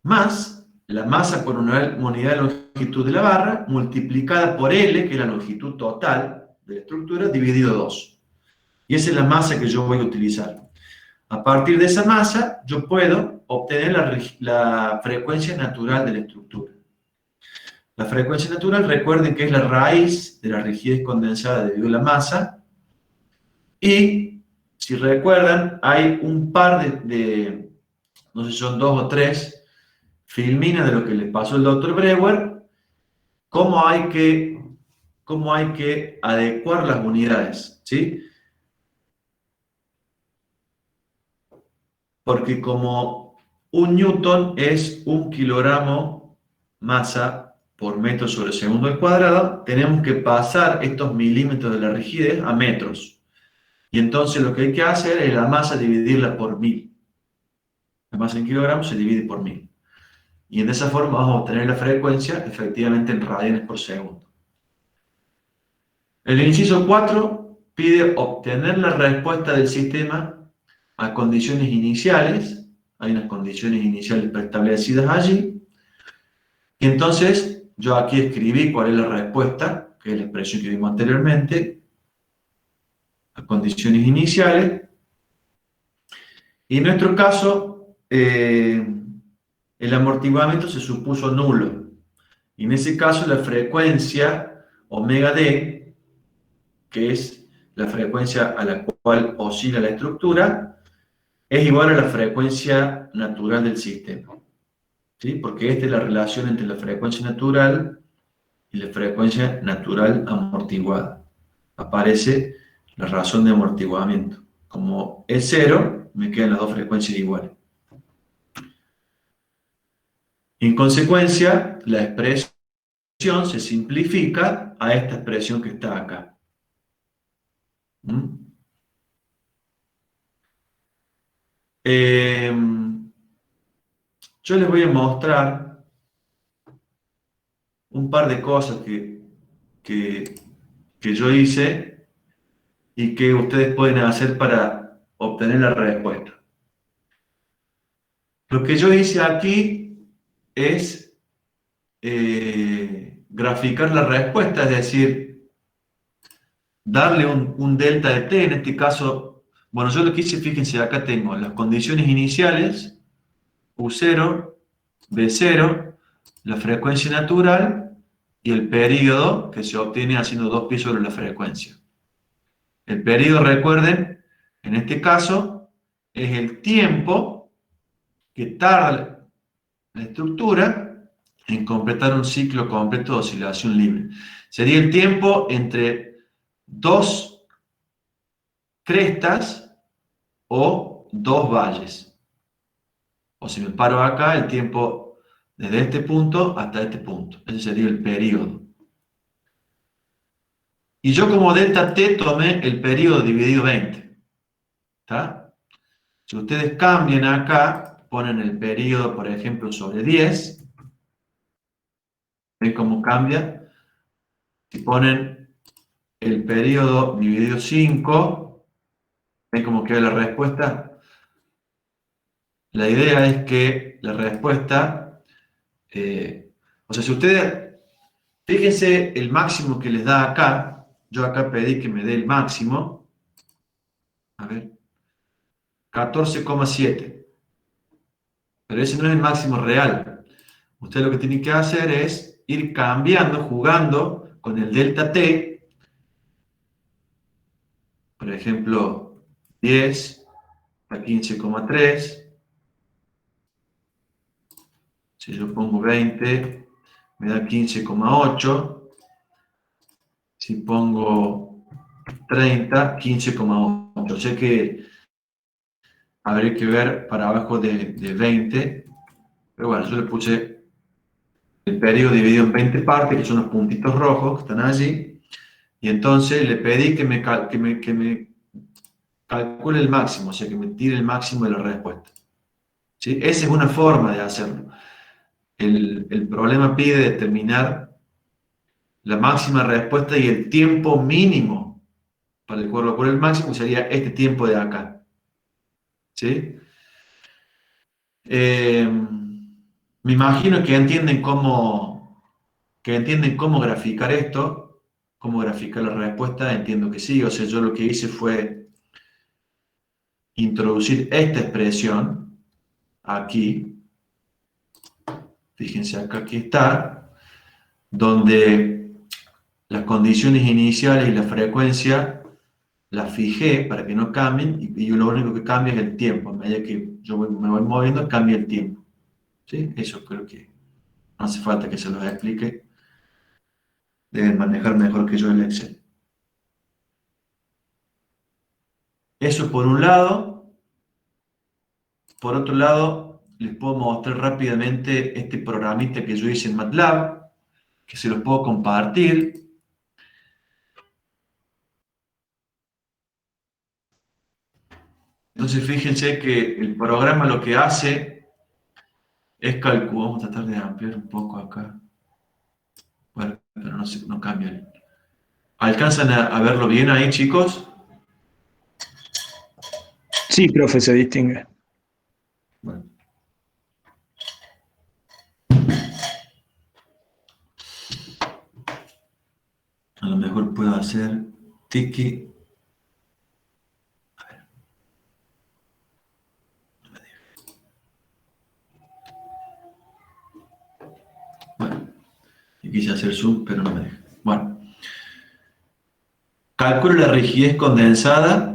más la masa por unidad de longitud de la barra multiplicada por L, que es la longitud total de la estructura, dividido 2. Y esa es la masa que yo voy a utilizar. A partir de esa masa, yo puedo obtener la frecuencia natural de la estructura. La frecuencia natural, recuerden que es la raíz de la rigidez condensada debido a la masa. Y, si recuerdan, hay un par no sé si son 2 o 3, filminas de lo que le pasó al doctor Breuer, cómo hay que adecuar las unidades, ¿sí? Porque como un newton es 1 kilogramo masa por metro sobre segundo al cuadrado, tenemos que pasar estos milímetros de la rigidez a metros. Y entonces lo que hay que hacer es la masa dividirla por 1000. La masa en kilogramos se divide por 1000. Y de esa forma vamos a obtener la frecuencia efectivamente en radianes por segundo. El inciso 4 pide obtener la respuesta del sistema a condiciones iniciales. Hay unas condiciones iniciales preestablecidas allí. Y entonces yo aquí escribí cuál es la respuesta, que es la expresión que vimos anteriormente, a condiciones iniciales. Y en nuestro caso, el amortiguamiento se supuso nulo. Y en ese caso la frecuencia omega D, que es la frecuencia a la cual oscila la estructura, es igual a la frecuencia natural del sistema. ¿Sí? Porque esta es la relación entre la frecuencia natural y la frecuencia natural amortiguada. Aparece la razón de amortiguamiento. Como es cero, me quedan las dos frecuencias iguales. En consecuencia, la expresión se simplifica a esta expresión que está acá. Yo les voy a mostrar un par de cosas que yo hice y que ustedes pueden hacer para obtener la respuesta. Lo que yo hice aquí es graficar la respuesta, es decir, darle un delta de t, en este caso, bueno, yo lo que hice, fíjense, acá tengo las condiciones iniciales, U0, B0, la frecuencia natural y el período que se obtiene haciendo 2π sobre la frecuencia. El período, recuerden, en este caso, es el tiempo que tarda la estructura en completar un ciclo completo de oscilación libre. Sería el tiempo entre dos crestas o dos valles. O si me paro acá, el tiempo desde este punto hasta este punto. Ese sería el periodo. Y yo como delta t tomé el periodo dividido 20. ¿Está? Si ustedes cambian acá, ponen el periodo, por ejemplo, sobre 10. ¿Ven cómo cambia? Si ponen el periodo dividido 5, ¿ven cómo queda la respuesta? La idea es que la respuesta, o sea, si ustedes, fíjense el máximo que les da acá, yo acá pedí que me dé el máximo, a ver, 14,7, pero ese no es el máximo real. Ustedes lo que tienen que hacer es ir cambiando, jugando con el delta t, por ejemplo, 10 a 15,3. Si yo pongo 20, me da 15,8. Si pongo 30, 15,8. mucho. Sé que habría que ver para abajo de 20, pero bueno, yo le puse el periodo dividido en 20 partes, que son los puntitos rojos que están allí, y entonces le pedí que me calcule el máximo, o sea, que me tire el máximo de la respuesta. ¿Sí? Esa es una forma de hacerlo. El problema pide determinar la máxima respuesta y el tiempo mínimo para el cual ocurre el máximo, sería este tiempo de acá. ¿Sí? Me imagino que entienden cómo graficar esto, cómo graficar la respuesta. Entiendo que sí. O sea, yo lo que hice fue introducir esta expresión aquí. Fíjense acá, aquí está, donde las condiciones iniciales y la frecuencia las fijé para que no cambien, y lo único que cambia es el tiempo. A medida que yo me voy moviendo, cambia el tiempo. ¿Sí? Eso creo que no hace falta que se los explique. Deben manejar mejor que yo el Excel. Eso por un lado. Por otro lado, les puedo mostrar rápidamente este programita que yo hice en MATLAB, que se los puedo compartir. Entonces fíjense que el programa lo que hace es calcular. Vamos a tratar de ampliar un poco acá. Bueno, pero no cambia. ¿Alcanzan a verlo bien ahí, chicos? Sí, profe, se distingue. Bueno. A lo mejor puedo hacer tiki. A ver. No me deja. Bueno, y quise hacer zoom, pero no me deja. Bueno. Calculo la rigidez condensada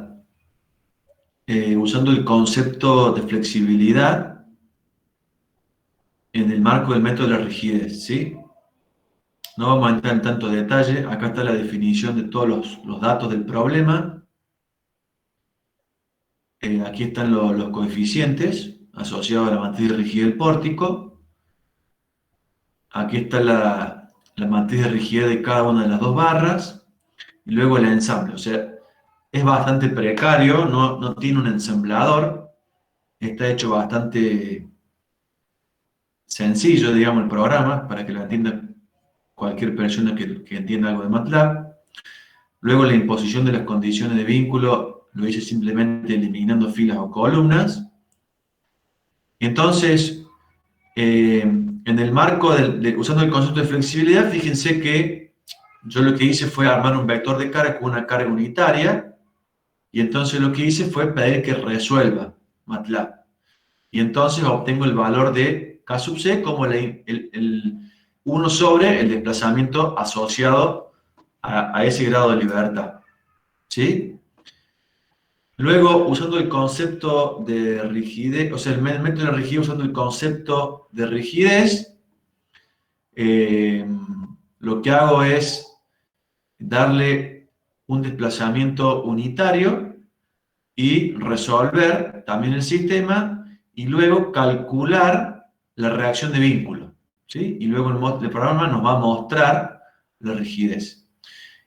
usando el concepto de flexibilidad en el marco del método de la rigidez, ¿sí? No vamos a entrar en tanto detalle. Acá está la definición de todos los datos del problema. Aquí están los coeficientes asociados a la matriz de rigidez del pórtico. Aquí está la matriz de rigidez de cada una de las dos barras. Y luego el ensamble. O sea, es bastante precario, no tiene un ensamblador. Está hecho bastante sencillo, digamos, el programa, para que lo entienda cualquier persona que entienda algo de MATLAB. Luego la imposición de las condiciones de vínculo lo hice simplemente eliminando filas o columnas. Entonces, en el marco usando el concepto de flexibilidad, fíjense que yo lo que hice fue armar un vector de carga con una carga unitaria, y entonces lo que hice fue pedir que resuelva MATLAB. Y entonces obtengo el valor de K sub C como el 1 sobre el desplazamiento asociado a ese grado de libertad. ¿Sí? Luego, usando el concepto de rigidez, o sea, el método de rigidez usando el concepto de rigidez, lo que hago es darle un desplazamiento unitario y resolver también el sistema, y luego calcular la reacción de vínculo, ¿sí? Y luego el programa nos va a mostrar la rigidez.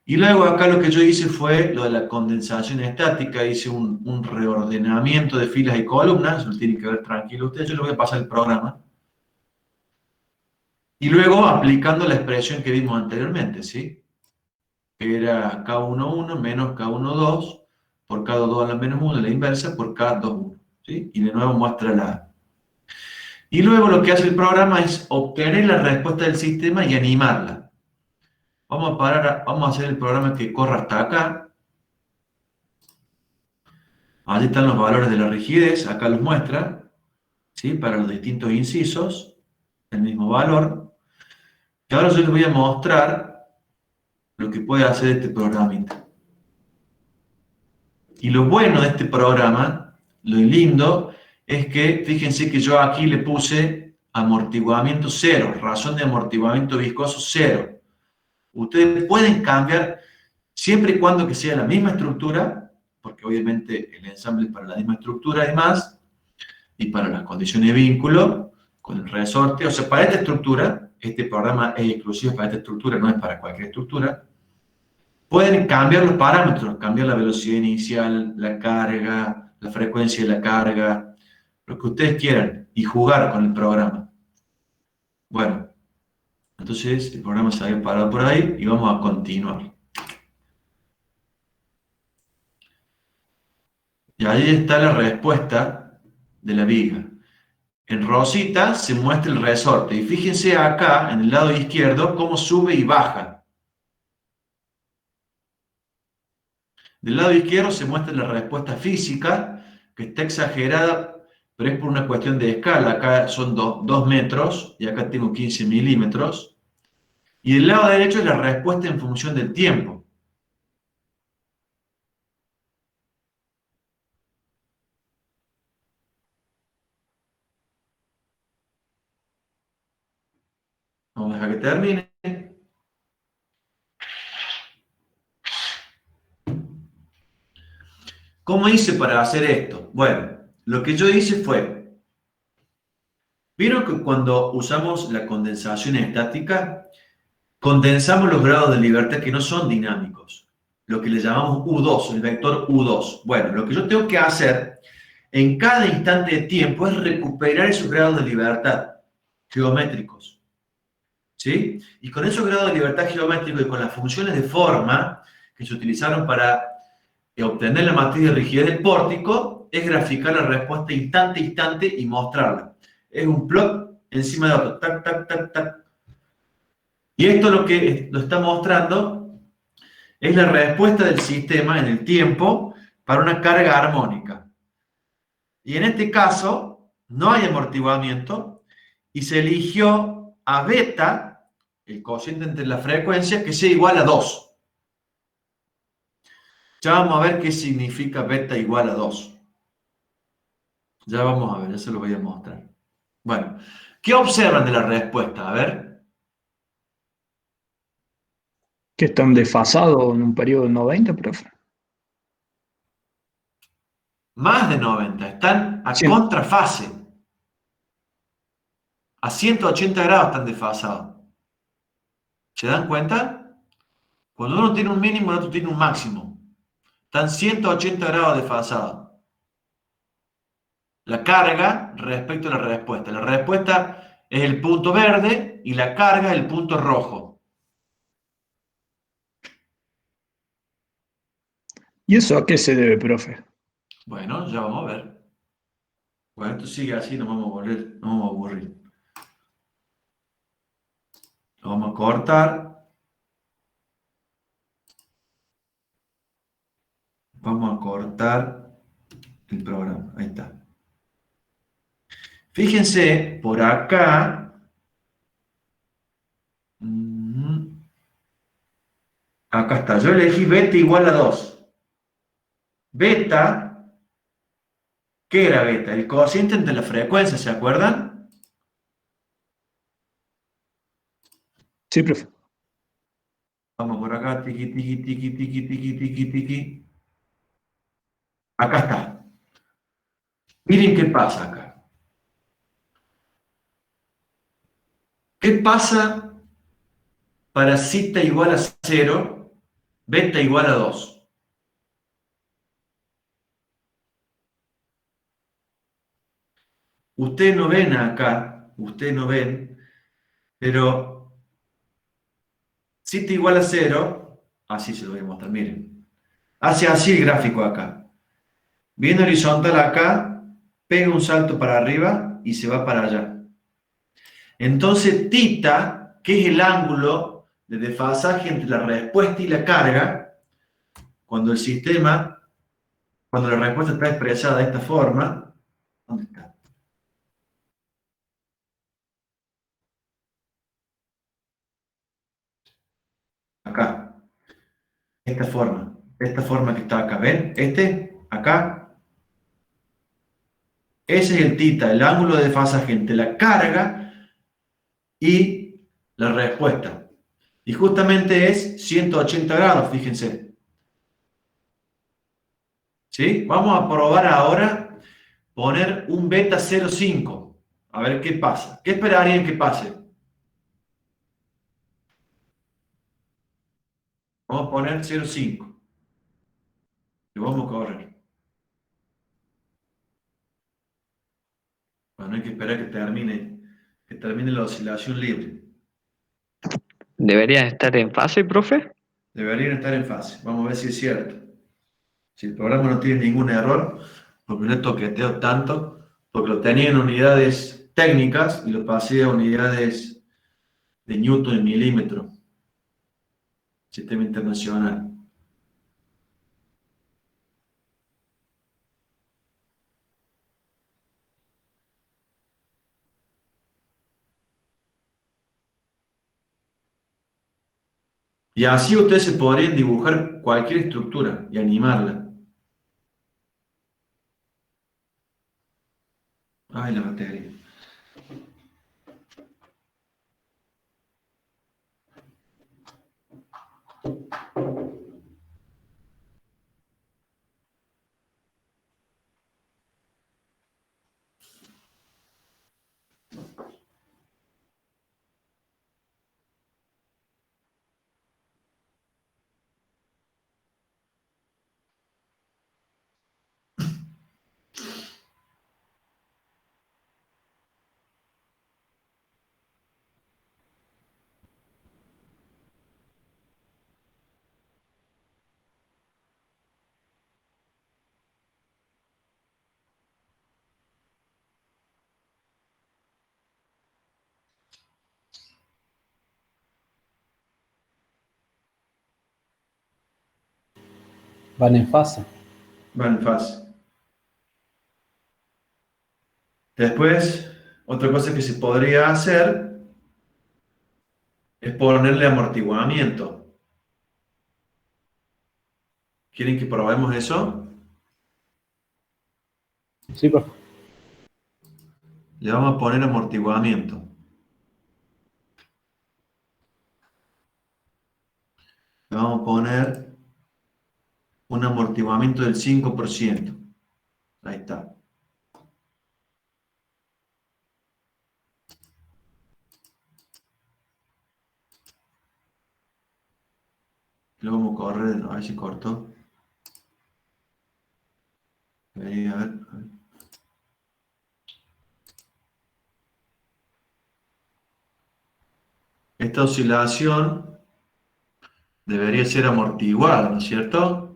Y luego acá lo que yo hice fue lo de la condensación estática. Hice un reordenamiento de filas y columnas. Lo tienen que ver tranquilo ustedes. Yo les voy a pasar el programa. Y luego aplicando la expresión que vimos anteriormente, ¿sí? Que era K11 menos K12 por K2 a la menos 1, la inversa, por K21, ¿sí? Y de nuevo muestra la A. Y luego lo que hace el programa es obtener la respuesta del sistema y animarla. Vamos a hacer el programa que corra hasta acá. Allí están los valores de la rigidez, acá los muestra, ¿sí? Para los distintos incisos, el mismo valor. Y ahora yo les voy a mostrar lo que puede hacer este programita. Y lo bueno de este programa, lo lindo, es que fíjense que yo aquí le puse amortiguamiento cero, razón de amortiguamiento viscoso cero. Ustedes pueden cambiar siempre y cuando que sea la misma estructura, porque obviamente el ensamble es para la misma estructura además, y para las condiciones de vínculo con el resorte. O sea, para esta estructura, este programa es exclusivo para esta estructura, no es para cualquier estructura. Pueden cambiar los parámetros, cambiar la velocidad inicial, la carga, la frecuencia de la carga, lo que ustedes quieran, y jugar con el programa. Bueno, entonces el programa se había parado por ahí y vamos a continuar. Y ahí está la respuesta de la viga. En rosita se muestra el resorte. Y fíjense acá, en el lado izquierdo, cómo sube y baja. Del lado izquierdo se muestra la respuesta física, que está exagerada, pero es por una cuestión de escala. Acá son 2 metros y acá tengo 15 milímetros. Y del lado derecho es la respuesta en función del tiempo. Vamos a dejar que termine. ¿Cómo hice para hacer esto? Bueno, lo que yo hice fue, vieron que cuando usamos la condensación estática, condensamos los grados de libertad que no son dinámicos, lo que le llamamos U2, el vector U2. Bueno, lo que yo tengo que hacer en cada instante de tiempo es recuperar esos grados de libertad geométricos. ¿Sí? Y con esos grados de libertad geométricos y con las funciones de forma que se utilizaron para obtener la matriz de rigidez del pórtico, es graficar la respuesta instante a instante y mostrarla. Es un plot encima de otro, tac, tac, tac, tac. Y esto lo que lo está mostrando es la respuesta del sistema en el tiempo para una carga armónica. Y en este caso no hay amortiguamiento y se eligió a beta, el cociente entre la frecuencia, que sea igual a 2. Ya vamos a ver qué significa beta igual a 2. Ya vamos a ver, ya se lo voy a mostrar. Bueno, ¿qué observan de la respuesta? A ver. Que están desfasados en un periodo de 90, profe. Más de 90. Están a 100. contrafase. A 180 grados están desfasados. ¿Se dan cuenta? Cuando uno tiene un mínimo, el otro tiene un máximo. Están 180 grados desfasados. La carga respecto a la respuesta. La respuesta es el punto verde y la carga es el punto rojo. ¿Y eso a qué se debe, profe? Bueno, ya vamos a ver. Bueno, esto sigue así, nos vamos a aburrir. Lo vamos a cortar. Vamos a cortar el programa. Ahí está. Fíjense, por acá. Acá está. Yo elegí beta igual a 2. Beta. ¿Qué era beta? El cociente entre las frecuencias, ¿se acuerdan? Sí, profe. Vamos por acá, tiqui, tiqui, tiqui, tiqui, tiqui, tiqui, tiqui. Acá está. Miren qué pasa acá. ¿Qué pasa para zeta igual a 0, beta igual a 2? Ustedes no ven acá, ustedes no ven, pero zeta igual a 0, así se lo voy a mostrar, miren. Hace así el gráfico acá. Viene horizontal acá, pega un salto para arriba y se va para allá. Entonces, tita, que es el ángulo de desfasaje entre la respuesta y la carga, cuando la respuesta está expresada de esta forma, ¿dónde está? Acá, esta forma que está acá, ¿ven? Acá, ese es el tita, el ángulo de desfasaje entre la carga y la respuesta. Y justamente es 180 grados, fíjense. ¿Sí? Vamos a probar ahora poner un beta 0,5. A ver qué pasa. ¿Qué esperarían que pase? Vamos a poner 0,5. Y vamos a correr. Bueno, hay que esperar que termine la oscilación libre. ¿Debería estar en fase, profe? Deberían estar en fase. Vamos a ver si es cierto. Si el programa no tiene ningún error, porque no he toqueteado tanto, porque lo tenía en unidades técnicas y lo pasé a unidades de Newton y milímetro. Sistema internacional. Y así ustedes se podrían dibujar cualquier estructura y animarla. Ay, la batería. Van en fase. Van en fase. Después, otra cosa que se podría hacer es ponerle amortiguamiento. ¿Quieren que probemos eso? Sí, profe. Le vamos a poner amortiguamiento. Le vamos a poner un amortiguamiento del 5%. Ahí está. Lo vamos a correr, a ver si cortó. Ahí, a ver, a ver. Esta oscilación debería ser amortiguada, ¿no es cierto?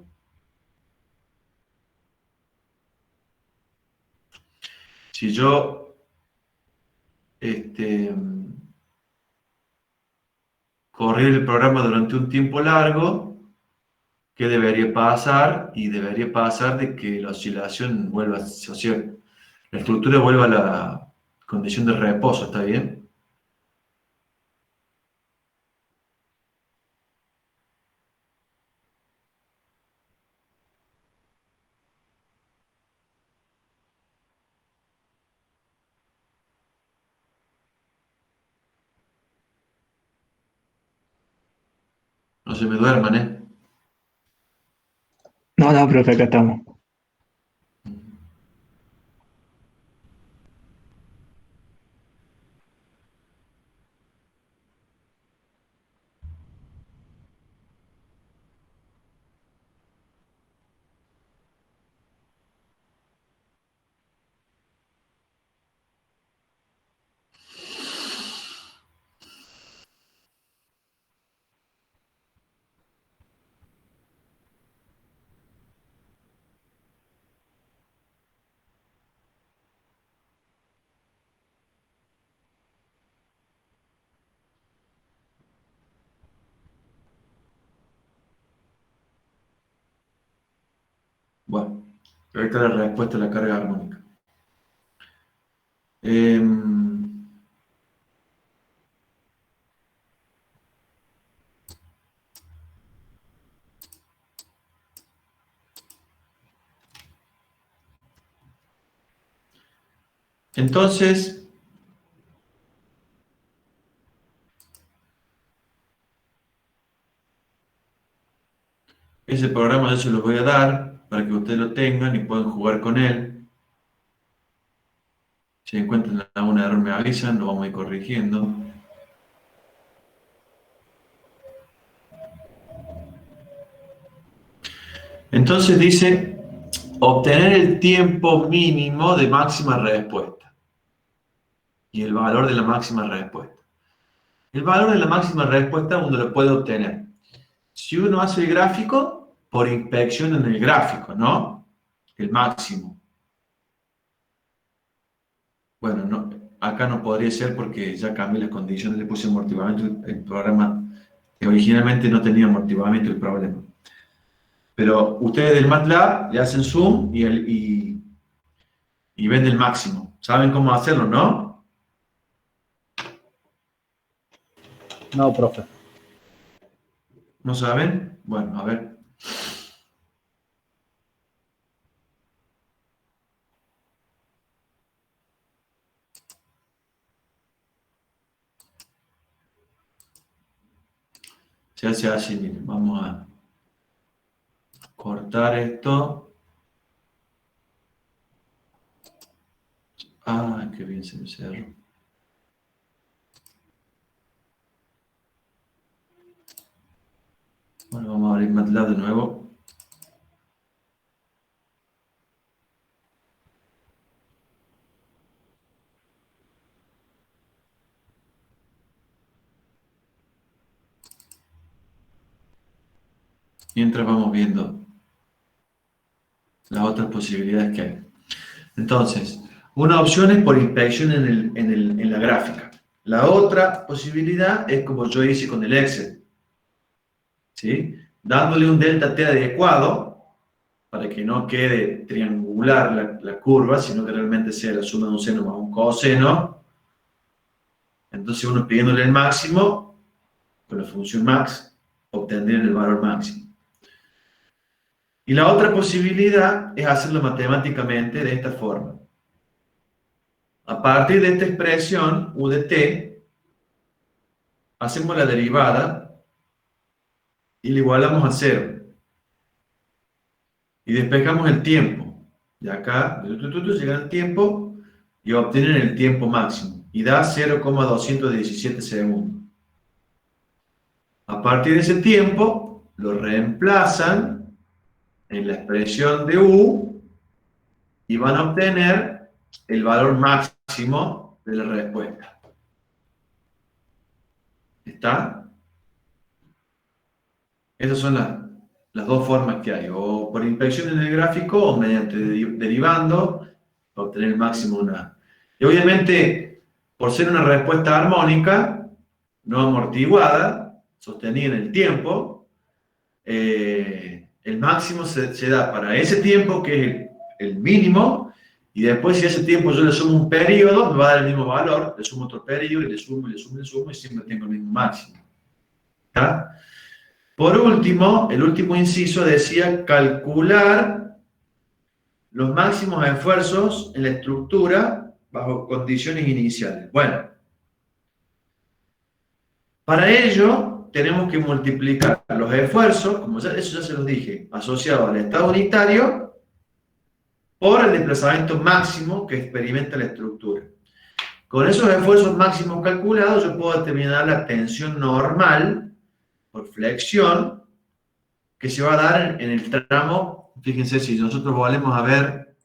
Si yo correr el programa durante un tiempo largo, ¿qué debería pasar? Y debería pasar de que la oscilación vuelva, o sea, la estructura vuelva a la condición de reposo, ¿está bien? No se me duerman, ¿eh? No, no, profe, acá estamos. Bueno, ahí está la respuesta a la carga armónica. Em, entonces, ese programa yo se los voy a dar. para que ustedes lo tengan y puedan jugar con él. Si encuentran algún error me avisan, lo vamos a ir corrigiendo. Entonces dice, obtener el tiempo mínimo de máxima respuesta y el valor de la máxima respuesta. El valor de la máxima respuesta uno lo puede obtener si uno hace el gráfico por inspección en el gráfico, ¿no? El máximo. Bueno, no, acá no podría ser porque ya cambié las condiciones, le puse amortiguamiento, el programa que originalmente no tenía amortiguamiento el problema. Pero ustedes del MATLAB le hacen zoom y ven el máximo. ¿Saben cómo hacerlo, no? No, profe. ¿No saben? Bueno, a ver. Se hace así, miren, vamos a cortar esto. Ah, qué bien se me cerró. Bueno, vamos a abrir MATLAB de nuevo. Mientras vamos viendo las otras posibilidades que hay. Entonces, una opción es por inspección en la gráfica. La otra posibilidad es como yo hice con el Excel, ¿sí? Dándole un delta t adecuado para que no quede triangular la curva, sino que realmente sea la suma de un seno más un coseno. Entonces uno pidiéndole el máximo, con la función max, obtendría el valor máximo. Y la otra posibilidad es hacerlo matemáticamente de esta forma. A partir de esta expresión, u de t, hacemos la derivada y le igualamos a 0. Y despejamos el tiempo. De acá, llega el tiempo y obtienen el tiempo máximo. Y da 0,217 segundos. A partir de ese tiempo, lo reemplazan en la expresión de u y van a obtener el valor máximo de la respuesta. ¿Está? Esas son las dos formas que hay, o por inspección en el gráfico o mediante derivando para obtener el máximo de una. Y obviamente, por ser una respuesta armónica, no amortiguada, sostenida en el tiempo, el máximo se da para ese tiempo, que es el mínimo, y después si a ese tiempo yo le sumo un periodo, me va a dar el mismo valor, le sumo otro periodo, y le sumo, y le sumo, y le sumo, y siempre tengo el mismo máximo. ¿Está? Por último, el último inciso decía calcular los máximos esfuerzos en la estructura bajo condiciones iniciales. Bueno, para ello tenemos que multiplicar los esfuerzos, como eso ya se los dije, asociados al estado unitario, por el desplazamiento máximo que experimenta la estructura. Con esos esfuerzos máximos calculados yo puedo determinar la tensión normal por flexión que se va a dar en el tramo. Fíjense, si nosotros volvemos a ver,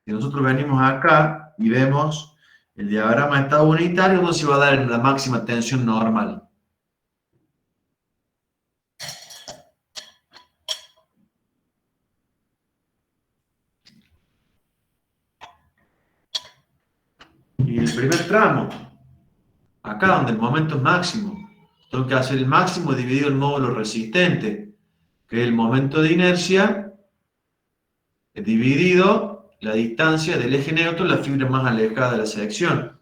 si nosotros venimos acá y vemos el diagrama de estado unitario, donde se va a dar en la máxima tensión normal. Y el primer tramo, acá donde el momento es máximo, tengo que hacer el máximo dividido el módulo resistente, que es el momento de inercia, dividido la distancia del eje neutro, la fibra más alejada de la sección.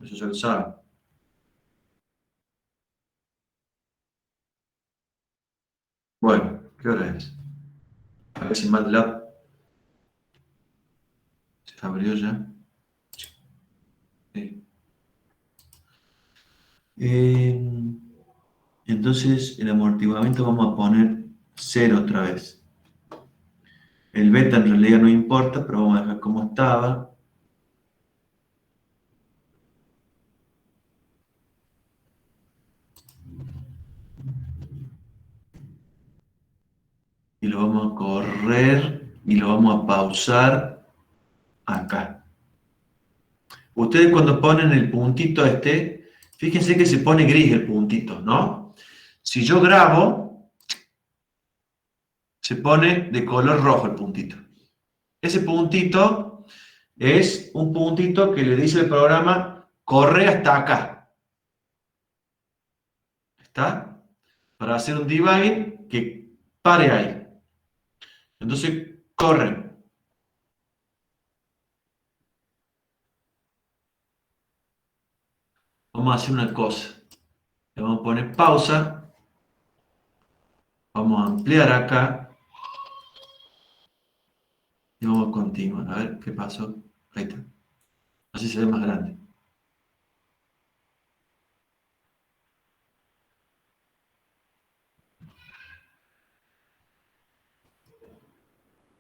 Eso ya lo saben. Bueno, ¿qué hora es? A ver si MATLAB se abrió ya. Sí. Entonces, el amortiguamiento vamos a poner 0 otra vez. El beta en realidad no importa, pero vamos a dejar como estaba. Y lo vamos a correr y lo vamos a pausar acá. Ustedes cuando ponen el puntito fíjense que se pone gris el puntito, ¿no? Si yo grabo, se pone de color rojo el puntito. Ese puntito es un puntito que le dice el programa, corre hasta acá. ¿Está? Para hacer un debugging que pare ahí. Entonces, corren. Vamos a hacer una cosa. Le vamos a poner pausa. Vamos a ampliar acá. Y vamos a continuar. A ver qué pasó. Ahí está. Así se ve más grande.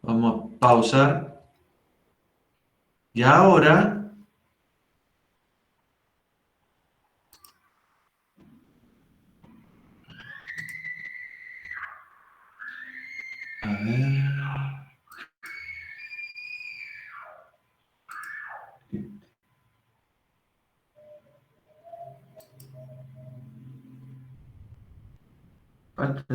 Vamos a pausar. Y ahora, a ver. Falta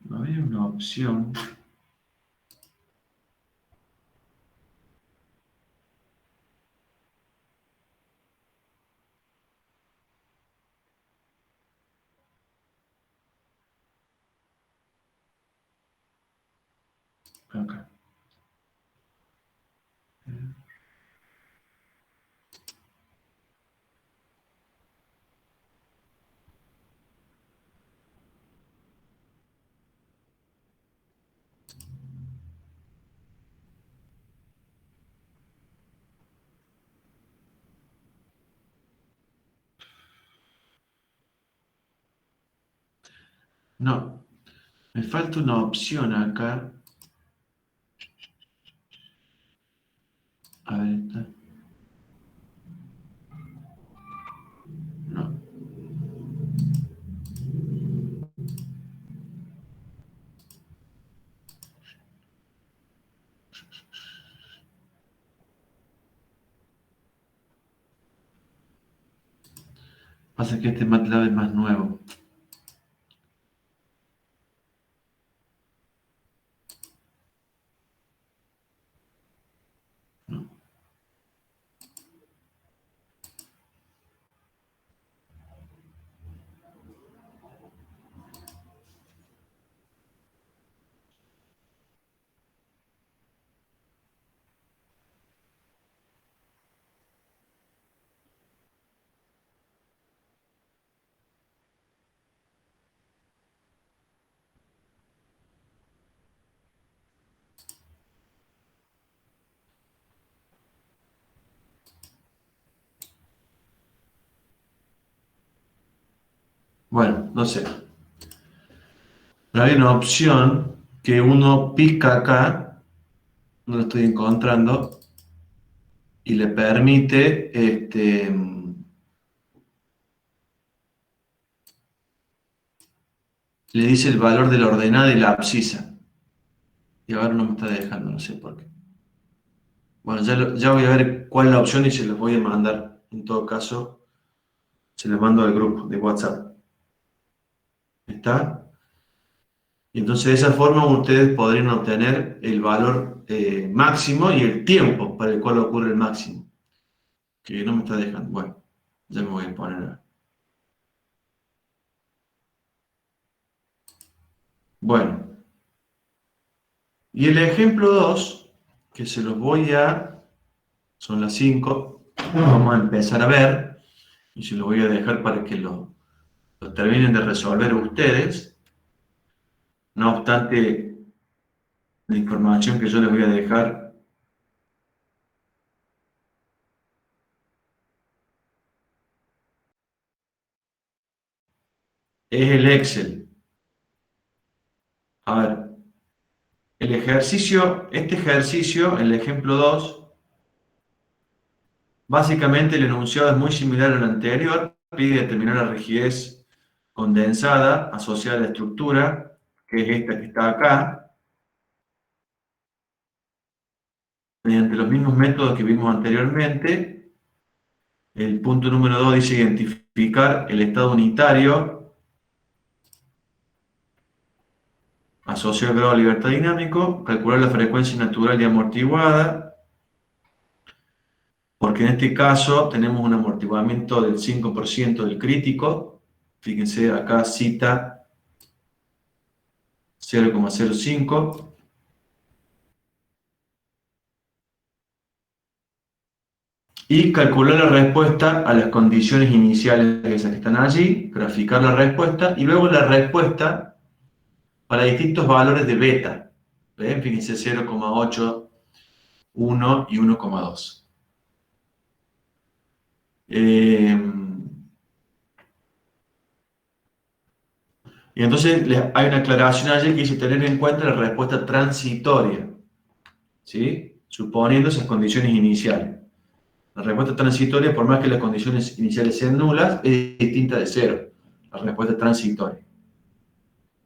no había una opción. Acá. No, me falta una opción acá. A ver, esta. No. Pasa que este MATLAB es más nuevo. No. Bueno, no sé. Pero hay una opción que uno pica acá, no lo estoy encontrando, y le permite, le dice el valor de la ordenada y la abscisa. Y ahora no me está dejando, no sé por qué. Bueno, ya voy a ver cuál es la opción y se los voy a mandar. En todo caso, se los mando al grupo de WhatsApp. ¿Está? Y entonces de esa forma ustedes podrían obtener el valor máximo y el tiempo para el cual ocurre el máximo. Que no me está dejando. Bueno, ya me voy a poner a... Bueno, y el ejemplo 2 que se los voy a... Son las 5, vamos a empezar a ver, y se los voy a dejar para que lo terminen de resolver ustedes. No obstante, la información que yo les voy a dejar es el Excel. A ver, este ejercicio, el ejemplo 2, básicamente el enunciado es muy similar al anterior, pide determinar la rigidez condensada asociada a la estructura, que es esta que está acá, mediante los mismos métodos que vimos anteriormente. El punto número 2 dice identificar el estado unitario asociado al grado de libertad dinámico, calcular la frecuencia natural y amortiguada, porque en este caso tenemos un amortiguamiento del 5% del crítico. Fíjense, acá cita 0,05. Y calcular la respuesta a las condiciones iniciales esas que están allí, graficar la respuesta, y luego la respuesta para distintos valores de beta. ¿Ven? Fíjense, 0,8, 1 y 1,2. Y entonces hay una aclaración allí que dice tener en cuenta la respuesta transitoria, ¿sí? Suponiendo esas condiciones iniciales. La respuesta transitoria, por más que las condiciones iniciales sean nulas, es distinta de cero. La respuesta transitoria.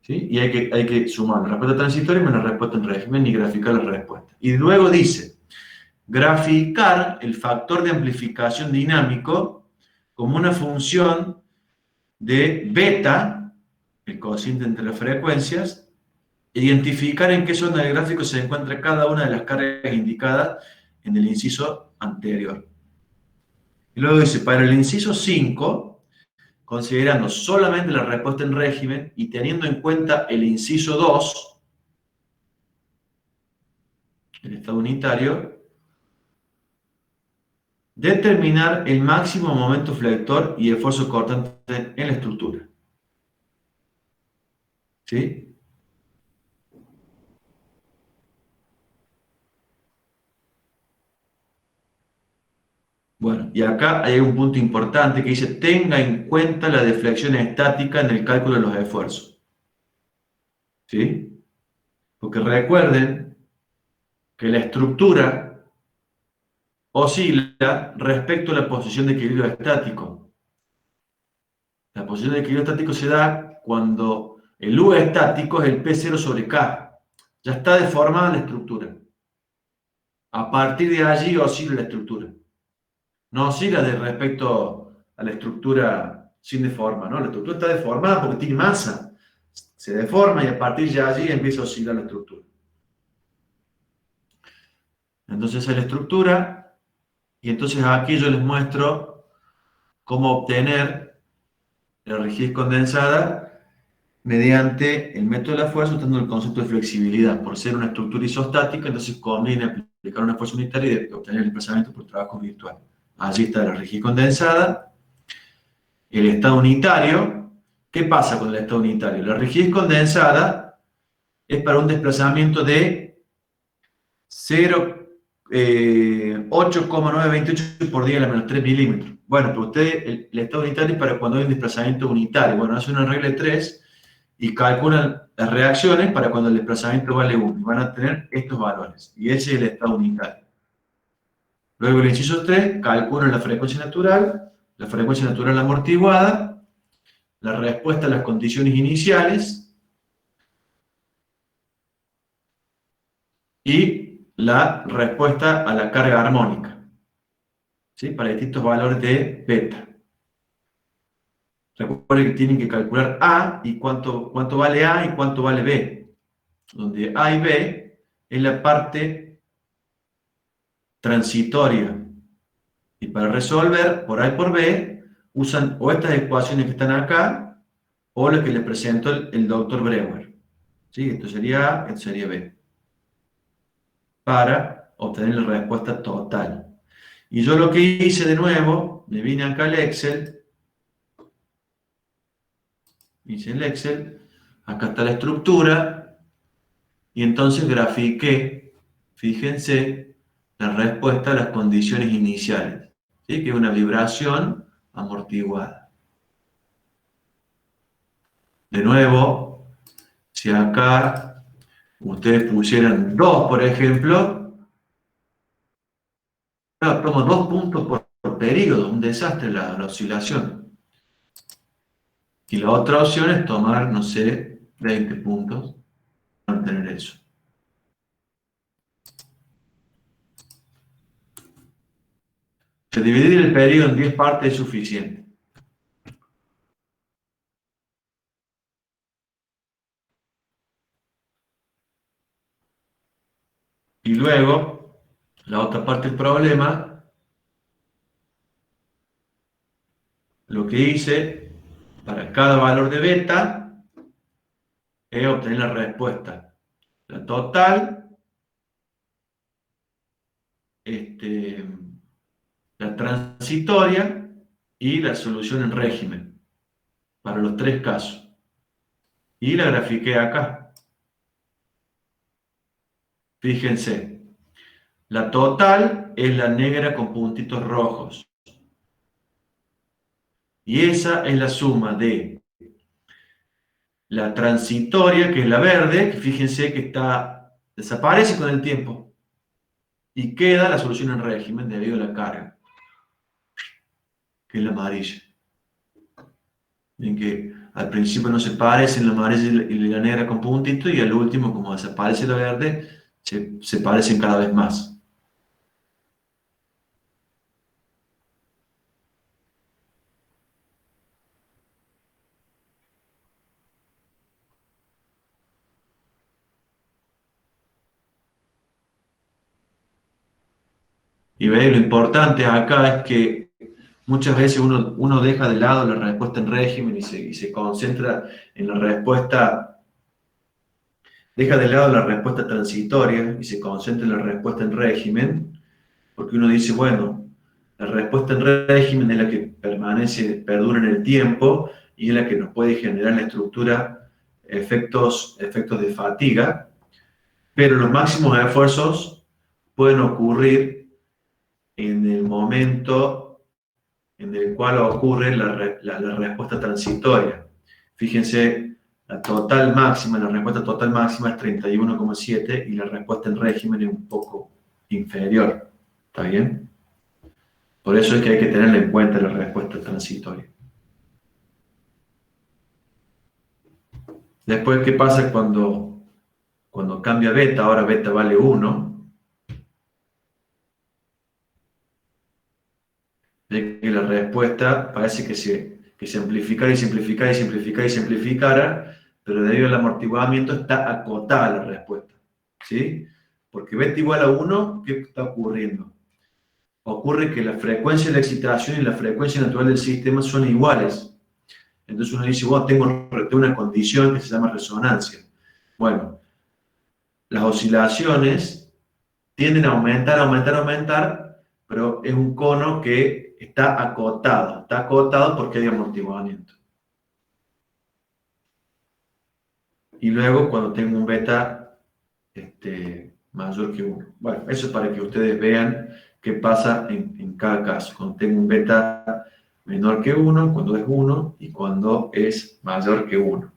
¿Sí? Y hay que sumar la respuesta transitoria más la respuesta en régimen y graficar la respuesta. Y luego dice, graficar el factor de amplificación dinámico como una función de beta, el cociente entre las frecuencias, identificar en qué zona del gráfico se encuentra cada una de las cargas indicadas en el inciso anterior. Y luego dice, para el inciso 5, considerando solamente la respuesta en régimen y teniendo en cuenta el inciso 2, el estado unitario, determinar el máximo momento flector y esfuerzo cortante en la estructura. ¿Sí? Bueno, y acá hay un punto importante que dice, tenga en cuenta la deflexión estática en el cálculo de los esfuerzos. ¿Sí? Porque recuerden que la estructura oscila respecto a la posición de equilibrio estático. La posición de equilibrio estático se da cuando el U estático es el P0 sobre K. Ya está deformada la estructura. A partir de allí oscila la estructura. No oscila de respecto a la estructura sin deforma, ¿no? La estructura está deformada porque tiene masa. Se deforma y a partir de allí empieza a oscilar la estructura. Entonces es la estructura y entonces aquí yo les muestro cómo obtener la rigidez condensada mediante el método de la fuerza usando el concepto de flexibilidad. Por ser una estructura isostática, entonces conviene aplicar una fuerza unitaria y obtener el desplazamiento por trabajo virtual. Allí está la rigidez condensada, el estado unitario. ¿Qué pasa con el estado unitario? La rigidez condensada es para un desplazamiento de 8,928 por 10 a la menos 3 milímetros. Bueno, pero ustedes, el estado unitario es para cuando hay un desplazamiento unitario. Bueno, hacen una regla de 3 y calculan las reacciones para cuando el desplazamiento vale 1. Y van a tener estos valores. Y ese es el estado unitario. Luego el inciso 3, calculan la frecuencia natural amortiguada, la respuesta a las condiciones iniciales y la respuesta a la carga armónica, ¿sí? Para distintos valores de beta. Recuerden que tienen que calcular A y cuánto vale A y cuánto vale B, donde A y B es la parte transitoria. Y para resolver por A y por B, usan o estas ecuaciones que están acá, o las que les presentó el doctor Breuer. ¿Sí? Esto sería A, esto sería B. Para obtener la respuesta total. Y yo lo que hice de nuevo, me vine acá al Excel, hice el Excel, acá está la estructura, y entonces grafiqué, fíjense, la respuesta a las condiciones iniciales, ¿sí? Que es una vibración amortiguada. De nuevo, si acá ustedes pusieran 2, por ejemplo, claro, tomo 2 puntos por periodo, un desastre la oscilación. Y la otra opción es tomar, no sé, 20 puntos para tener eso. O sea, dividir el periodo en 10 partes es suficiente. Y luego, la otra parte del problema, lo que hice para cada valor de beta es obtener la respuesta. La total, la transitoria y la solución en régimen, para los 3 casos. Y la grafiqué acá. Fíjense, la total es la negra con puntitos rojos. Y esa es la suma de la transitoria, que es la verde, que fíjense que desaparece con el tiempo. Y queda la solución en régimen debido a la carga, que es la amarilla. En que al principio no se parecen la amarilla y la negra con puntitos, y al último, como desaparece la verde, se parecen cada vez más. Y veis, lo importante acá es que muchas veces uno deja de lado la respuesta en régimen y se concentra en la respuesta, deja de lado la respuesta transitoria y se concentra en la respuesta en régimen, porque uno dice, bueno, la respuesta en régimen es la que perdura en el tiempo y es la que nos puede generar en la estructura efectos de fatiga, pero los máximos esfuerzos pueden ocurrir en el momento en el cual ocurre la respuesta transitoria. Fíjense, la respuesta total máxima es 31,7 y la respuesta en régimen es un poco inferior. ¿Está bien? Por eso es que hay que tenerla en cuenta la respuesta transitoria. Después, ¿qué pasa cuando cambia beta? Ahora beta vale 1. De que la respuesta parece que se amplificara y simplificara y simplificara y simplificara, pero debido al amortiguamiento está acotada la respuesta, ¿sí? Porque beta igual a 1, ¿qué está ocurriendo? Ocurre que la frecuencia de la excitación y la frecuencia natural del sistema son iguales. Entonces uno dice, bueno, tengo una condición que se llama resonancia. Bueno, las oscilaciones tienden a aumentar, aumentar, aumentar, pero es un cono que está acotado porque hay amortiguamiento. Y luego cuando tengo un beta mayor que 1. Bueno, eso es para que ustedes vean qué pasa en cada caso. Cuando tengo un beta menor que 1, cuando es 1 y cuando es mayor que 1.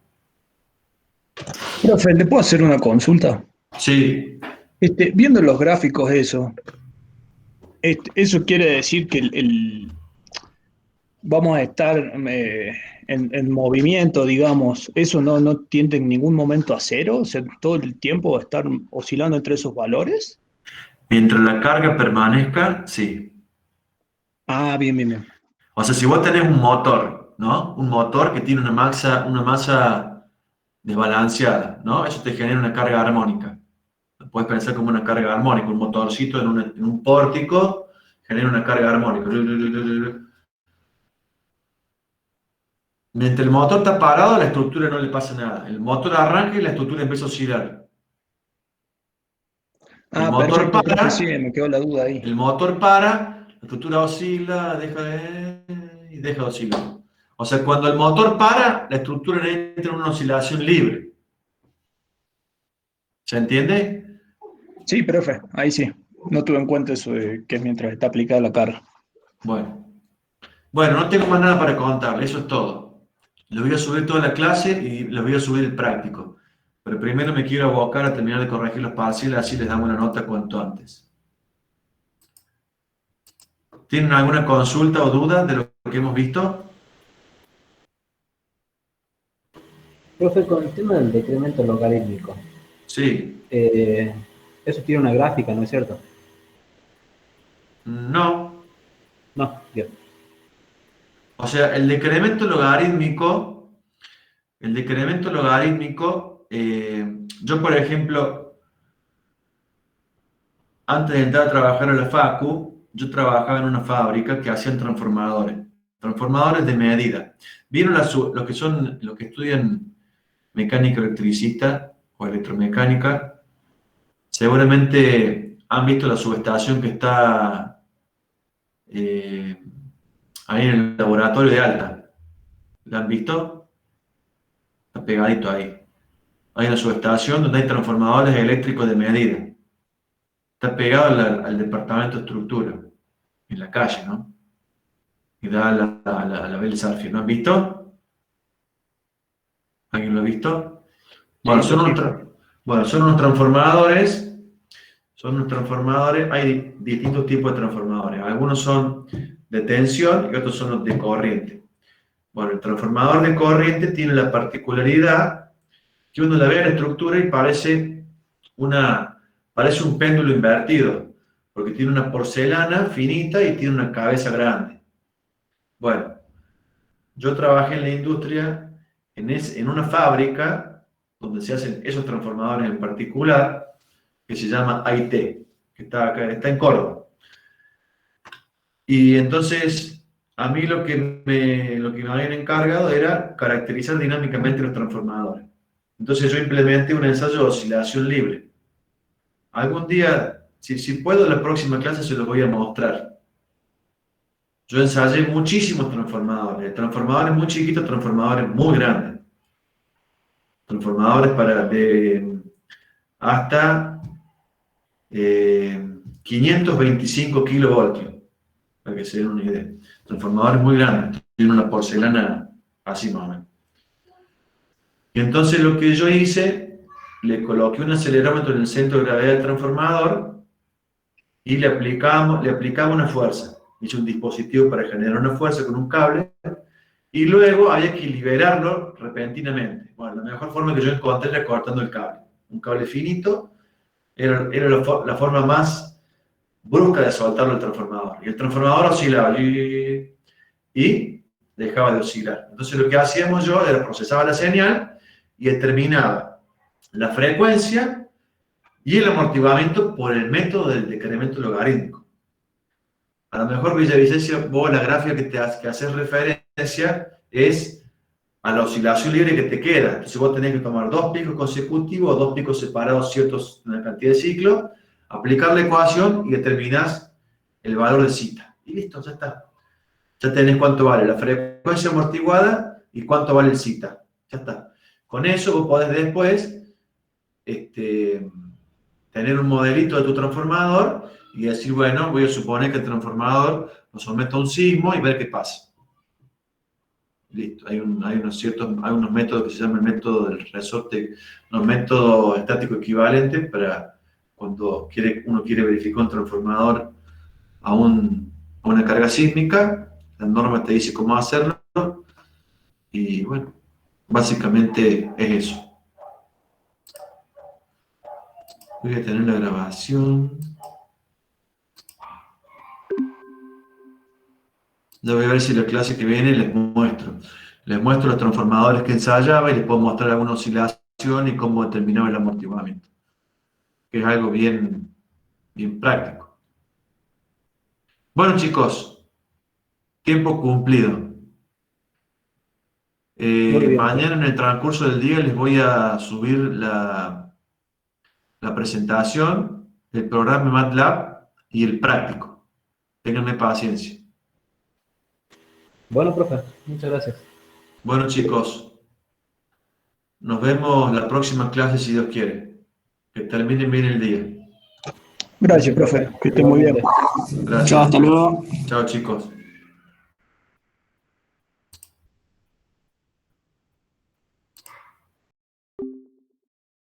Profe, ¿le puedo hacer una consulta? Sí. Viendo los gráficos eso quiere decir que vamos a estar en movimiento, digamos, eso no tiende en ningún momento a cero, o sea, todo el tiempo va a estar oscilando entre esos valores. Mientras la carga permanezca, sí. Ah, bien, bien, bien. O sea, si vos tenés un motor, ¿no? Un motor que tiene una masa desbalanceada, ¿no? Eso te genera una carga armónica. Lo puedes pensar como una carga armónica, un motorcito en un pórtico genera una carga armónica. Mientras el motor está parado, a la estructura no le pasa nada. El motor arranca y la estructura empieza a oscilar. El motor perfecto, para, profe, sí, me quedó la duda ahí. el motor para, la estructura oscila, y deja de oscilar. O sea, cuando el motor para, la estructura entra en una oscilación libre. ¿Se entiende? Sí, profe, ahí sí. No tuve en cuenta eso de que es mientras está aplicada la carga. Bueno, no tengo más nada para contarle, eso es todo. Les voy a subir toda la clase y les voy a subir el práctico. Pero primero me quiero abocar a terminar de corregir los parciales, así les damos una nota cuanto antes. ¿Tienen alguna consulta o duda de lo que hemos visto? Profe, con el tema del decremento logarítmico, Sí. eso tiene una gráfica, ¿no es cierto? No. No, bien. O sea, el decremento logarítmico, yo por ejemplo, antes de entrar a trabajar en la Facu, yo trabajaba en una fábrica que hacían transformadores de medida. ¿Vieron los que estudian mecánica electricista o electromecánica? Seguramente han visto la subestación que está ahí en el laboratorio de Alta. ¿La han visto? Está pegadito ahí. Hay una subestación donde hay transformadores eléctricos de medida. Está pegado al departamento de estructura, en la calle, ¿no? Y da a la Vélez Arfield. ¿No han visto? ¿Alguien lo ha visto? Bueno, son unos transformadores. Son unos transformadores. Hay distintos tipos de transformadores. Algunos son de tensión y otros son los de corriente. Bueno, el transformador de corriente tiene la particularidad que uno la ve en la estructura y parece un péndulo invertido, porque tiene una porcelana finita y tiene una cabeza grande. Bueno, yo trabajé en la industria, en una fábrica donde se hacen esos transformadores en particular, que se llama AIT, que está en Córdoba. Y entonces, a mí lo que me habían encargado era caracterizar dinámicamente los transformadores. Entonces yo implementé un ensayo de oscilación libre. Algún día, si puedo, en la próxima clase se los voy a mostrar. Yo ensayé muchísimos transformadores muy chiquitos, transformadores muy grandes. Transformadores hasta 525 kilovoltios, para que se den una idea. Transformadores muy grandes, tienen una porcelana así más o menos. Y entonces lo que yo hice, le coloqué un acelerómetro en el centro de gravedad del transformador y le aplicamos una fuerza. Hice un dispositivo para generar una fuerza con un cable y luego había que liberarlo repentinamente. Bueno, la mejor forma que yo encontré era cortando el cable. Un cable finito era la forma más brusca de soltarlo al transformador. Y el transformador oscilaba y dejaba de oscilar. Entonces lo que hacíamos yo era procesaba la señal y determinaba la frecuencia y el amortiguamiento por el método del decremento logarítmico. A lo mejor, Villavicencio, vos la gráfica que haces referencia es a la oscilación libre que te queda. Entonces vos tenés que tomar 2 picos consecutivos o 2 picos separados, una cantidad de ciclos, aplicar la ecuación y determinás el valor de zeta. Y listo, ya está. Ya tenés cuánto vale la frecuencia amortiguada y cuánto vale el zeta. Ya está. Con eso vos podés después tener un modelito de tu transformador y decir, bueno, voy a suponer que el transformador lo someto a un sismo y ver qué pasa. Listo. Hay unos métodos que se llaman el método del resorte, los métodos estáticos equivalentes para cuando uno quiere verificar un transformador a una carga sísmica. La norma te dice cómo hacerlo y bueno, básicamente es eso. Voy a tener la grabación. Ya voy a ver si la clase que viene les muestro. Les muestro los transformadores que ensayaba y les puedo mostrar alguna oscilación y cómo determinaba el amortiguamiento. Que es algo bien práctico. Bueno, chicos, tiempo cumplido. Mañana en el transcurso del día les voy a subir la presentación, el programa MATLAB y el práctico. Ténganme paciencia. Bueno, profe, muchas gracias. Bueno, chicos, nos vemos la próxima clase si Dios quiere. Que terminen bien el día. Gracias, profe. Que esté muy bien. Gracias. Chao, hasta luego. Chao, chicos.